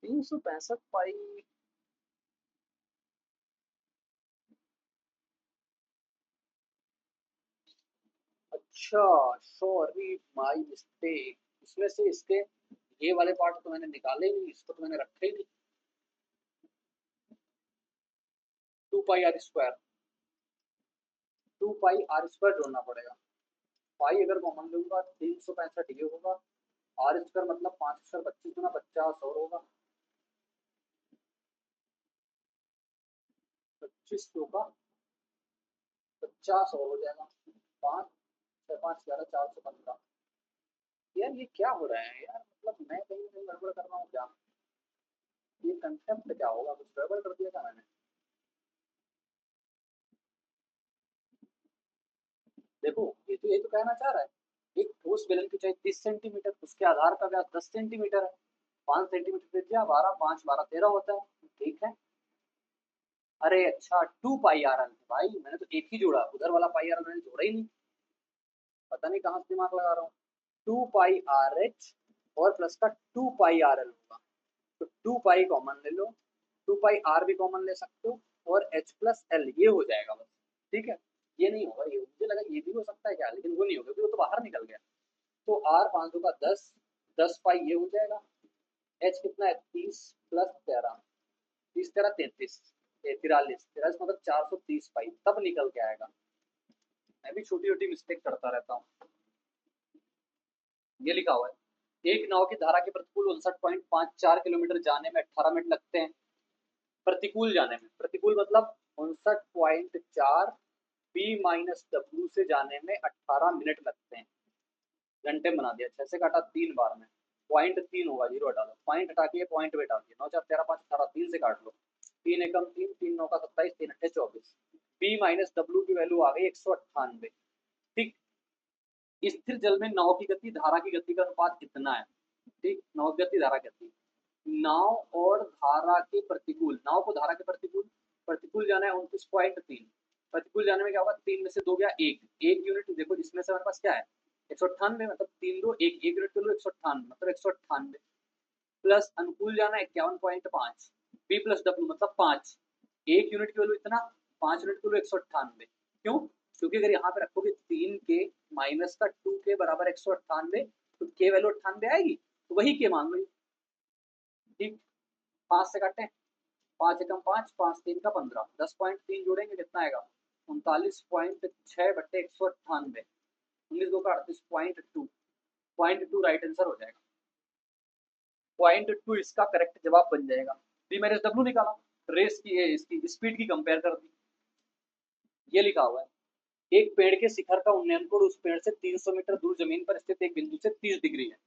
Speaker 1: 365 पाई। अच्छा, सॉरी माई मिस्टेक। इसमें से इसके ये वाले पार्ट तो मैंने निकाले ही नहीं, इसको तो मैंने रखे ही नहीं। 2 pi r square, 2 pi r square जोड़ना पड़ेगा। पाई अगर कॉमन लूंगा 365 ये होगा, आर स्क्वायर मतलब 5 स्क्वायर 25 गुना 50 और होगा, 25 का 50 और हो जाएगा। 5 6 5 11 415। यार ये क्या हो रहा है यार, मतलब मैं कहीं कहीं गड़बड़ कर रहा हूँ क्या? ये कंसेप्ट क्या होगा, कुछ गड़बड़ कर दिया क्या मैंने? देखो ये तो कहना चाह रहा है, एक ठोस बेलन की ऊंचाई 30 सेंटीमीटर, उसके आधार का व्यास 10 सेंटीमीटर है, 5 सेंटीमीटर त्रिज्या, 12 5 12 13 होता है। ठीक है। अरे अच्छा, 2 पाई आर एल भाई, मैंने तो एक ही जोड़ा, उधर वाला पाई आर एल मैंने जोड़ा ही नहीं। पता नहीं कहाँ से दिमाग लगा रहा हूँ। 2 पाई आर एच और प्लस का 2 पाई आर एल होगा। तो 2 पाई कॉमन ले लो, 2 पाई आर भी कॉमन ले सकते हो, और एच प्लस एल ये हो जाएगा बस। ठीक है। ये नहीं होगा, ये मुझे लगा ये भी हो सकता है क्या, लेकिन वो नहीं होगा क्योंकि वो तो बाहर निकल गया। तो आर 500 का 10, 10 पाई ये हो जाएगा। एच कितना है, 30 प्लस 13, 30 13 33, 43 मतलब 430 पाई तब निकल के आएगा। मैं भी छोटी छोटी मिस्टेक करता रहता हूँ। ये लिखा हुआ है, एक नाव की धारा के प्रतिकूल 59.54 किलोमीटर जाने में 18 मिनट लगते हैं। प्रतिकूल जाने में, प्रतिकूल मतलब 59.4, बी माइनस डब्ल्यू से जाने में 18 मिनट लगते हैं। घंटे में बना दिया, 6 से काटा 3 बार में, पॉइंट 3 होगा, जीरो हटा दो, पॉइंट हटा के पॉइंट पे डाल दिया, 9 4 13 5 18, 3 से काट लो, 3 एकम 3, 3 9 का 27, 3 8 24, बी माइनस डब्ल्यू की वैल्यू आ गई 198। ठीक। स्थिर जल में नाव की गति धारा की गति का अनुपात कितना है? ठीक, नाव की गति धारा गति, नाव और धारा के प्रतिकूल, नाव को धारा के प्रतिकूल, प्रतिकूल जाना है 29.3, प्रतिकूल जाने में क्या होगा, 3 में से 2 गया, एक, 1 यूनिट देखो इसमें से हमारे पास क्या है, 198, मतलब 3 2 1 1 यूनिट कर लो, 198 मतलब 198, प्लस अनुकूल जाना है 51.5, बी प्लस डब्ल्यू मतलब 5, 1 यूनिट की वैल्यू इतना, 5 यूनिट की वैल्यू 198। क्यों? क्योंकि अगर यहाँ पे रखोगे 3 के माइनस का 2 के बराबर 198, तो के वैल्यू 98 आएगी, तो वही के मान लो। ठीक। 5 से काटे, 5 एकम 5, 5 3 का 15, 10.3 जोड़ेंगे कितना आएगा, 39.6/198, 19 2 का 38.2, .2 राइट आंसर हो जाएगा। .2 इसका करेक्ट जवाब बन जाएगा। बी मैंने डब्ल्यू निकाला, रेस की इसकी स्पीड की कंपेयर कर दी। ये लिखा हुआ है, एक पेड़ के शिखर का उन्नयन कोण उस पेड़ से 300 मीटर दूर जमीन पर स्थित एक बिंदु से 30 डिग्री है।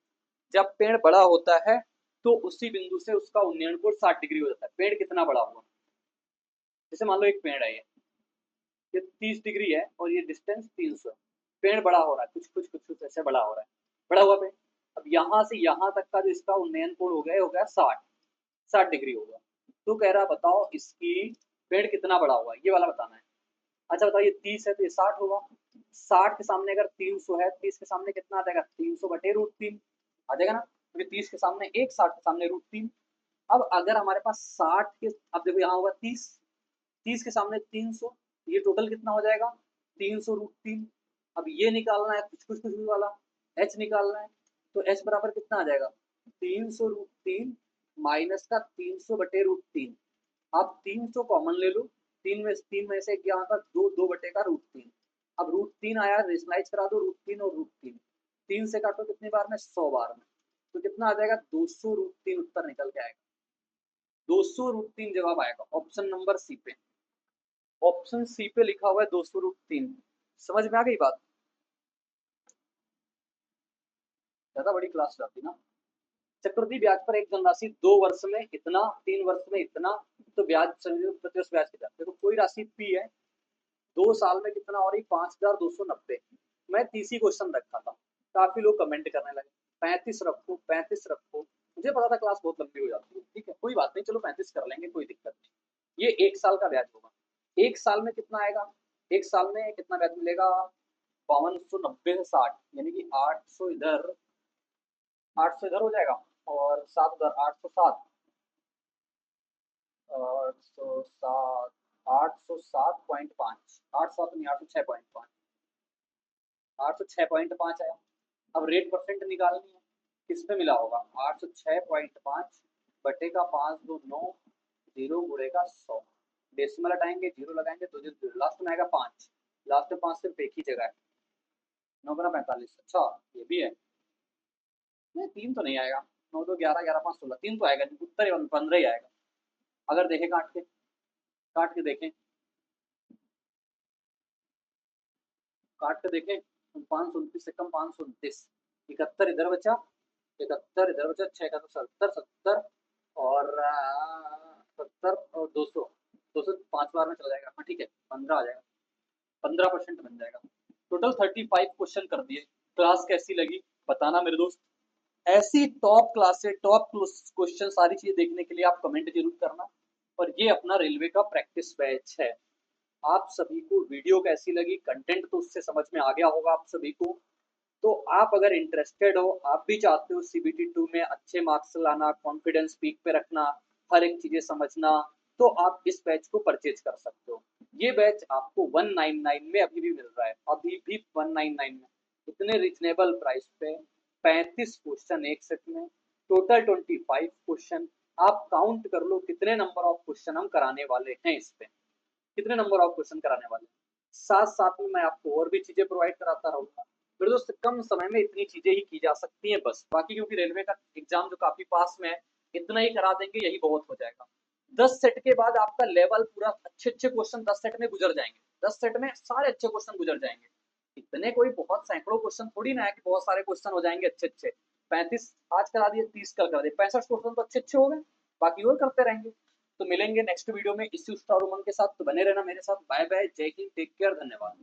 Speaker 1: जब पेड़ बड़ा होता है तो उसी बिंदु से उसका उन्नयन कोण 60 डिग्री हो जाता है। पेड़ कितना बड़ा हुआ, जैसे मान लो एक पेड़ है, ये 30 डिग्री है और ये डिस्टेंस 300 है। पेड़ बड़ा हो रहा है, कुछ कुछ कुछ कुछ ऐसे बड़ा हो रहा है, बड़ा हुआ पेड़। अब यहाँ से यहाँ तक का जो इसका उन्नयन कोण हो गया 60 डिग्री होगा। तो कह रहा बताओ इसकी पेड़ कितना बड़ा हुआ, ये वाला बताना है। अच्छा बताओ, ये 30 है तो ये 60 होगा, 60 के सामने अगर 300 है, 30 के सामने कितना आ जाएगा, 300/√3 आ जाएगा ना, क्योंकि 30 के सामने 1, 60 के सामने √3। अब अगर हमारे पास 60 के, अब देखो यहाँ होगा 30, 30 के सामने 300, ये टोटल कितना हो जाएगा, 300√3। अब ये निकालना है कुछ कुछ कुछ वाला, एच निकालना है, तो एच बराबर कितना आ जाएगा, 300√3 माइनस का 300/√3। आप 300 कॉमन ले लो, 3 में से क्या होगा, 2 2/√3। अब √3 आया, रेशनलाइज करा दो √3 और √3, 3 से काटो कितनी बार में, 100 बार में, तो कितना आ जाएगा, 200√3 उत्तर निकल के आएगा। 200√3 जवाब आएगा ऑप्शन नंबर सी पे। ऑप्शन सी पे लिखा हुआ है 200√3। समझ में आ गई बात? ज्यादा बड़ी क्लास जाती ना। चक्रवृद्धि ब्याज पर एक धनराशि 2 वर्ष में इतना, 3 वर्ष में इतना, तो ब्याज प्रतिवर्ष ब्याज कितना, देखो कोई राशि पी है, 2 साल में कितना हो रही, 5290। मैं तीसरी क्वेश्चन रखा था, काफी लोग कमेंट करने लगे, 35 रखो, 35 रखो। मुझे पता था क्लास बहुत लंबी हो जाती है, ठीक है कोई बात नहीं, चलो 35 कर लेंगे, कोई दिक्कत नहीं। ये 1 साल का ब्याज होगा। 1 साल में कितना आएगा? 1 साल में कितना ब्याज मिलेगा? 5290 से 60, यानी कि 800 इधर, 800 इधर हो जाएगा, और 7 उधर, 807, 807, 807.5, 807 नहीं, 806.5, 806.5 आया। अब रेट परसेंट निकालनी है, किस पे मिला होगा? 806.5 बटे का 5 2 9, 0 गुड़ेगा 100, डेसिमल हटाएंगे, 0 लगाएंगे, 2 0 लास्ट में आएगा 5, लास्ट में 5 सिर्फ एक ही जगह है, 9 × 45। अच्छा ये भी है, नहीं 3 तो नहीं आएगा, 9 2 11 11 5 16, 3 तो आएगा नहीं, उत्तर 15 ही आएगा। अगर देखें काट के देखें, काट के देखें, 529 से कम 529, 71 इधर बचा, 71 इधर बचा, 6 का तो 70, 70 और 70 और 200, 200 5 बार में चला जाएगा, हाँ ठीक है 15 आ जाएगा, 15% बन जाएगा। टोटल 35 क्वेश्चन कर दिए। क्लास कैसी लगी बताना मेरे दोस्त। ऐसी टॉप क्लास से टॉप क्वेश्चन सारी चीजें देखने के लिए आप कमेंट जरूर करना। और ये अपना रेलवे का प्रैक्टिस बैच है। आप सभी को वीडियो कैसी लगी, कंटेंट तो उससे समझ में आ गया होगा आप सभी को। तो आप अगर इंटरेस्टेड हो, आप भी चाहते हो सीबीटी 2 में अच्छे मार्क्स लाना, कॉन्फिडेंस पीक पे रखना, हर एक चीजें समझना, तो आप इस बैच को परचेज कर सकते हो। ये बैच आपको 199 में अभी भी मिल रहा है, अभी भी 199 में, इतने रिजनेबल प्राइस पे। 35 क्वेश्चन एक सेट में, टोटल 25 क्वेश्चन। आप काउंट कर लो कितने नंबर ऑफ क्वेश्चन हम कराने वाले हैं इस पे, कितने नंबर ऑफ क्वेश्चन कराने वाले हैं। साथ साथ में मैं आपको और भी चीजें प्रोवाइड कराता रहूंगा। मेरे दोस्त कम समय में इतनी चीजें ही की जा सकती हैं बस, बाकी क्योंकि रेलवे का एग्जाम जो काफी पास में है, इतना ही करा देंगे यही बहुत हो जाएगा। 10 सेट के बाद आपका लेवल पूरा, अच्छे अच्छे क्वेश्चन 10 सेट में गुजर जाएंगे, 10 सेट में सारे अच्छे क्वेश्चन गुजर जाएंगे। इतने कोई बहुत सैकड़ों क्वेश्चन थोड़ी ना है कि बहुत सारे क्वेश्चन हो जाएंगे अच्छे अच्छे। 35 आज करा दिए, 30 कल करा दिए, 65 क्वेश्चन तो अच्छे अच्छे हो गए, बाकी और करते रहेंगे। तो मिलेंगे नेक्स्ट वीडियो में इसी स्टार उमंग के साथ, तो बने रहना मेरे साथ। बाय बाय, जय हिंद, टेक केयर, धन्यवाद।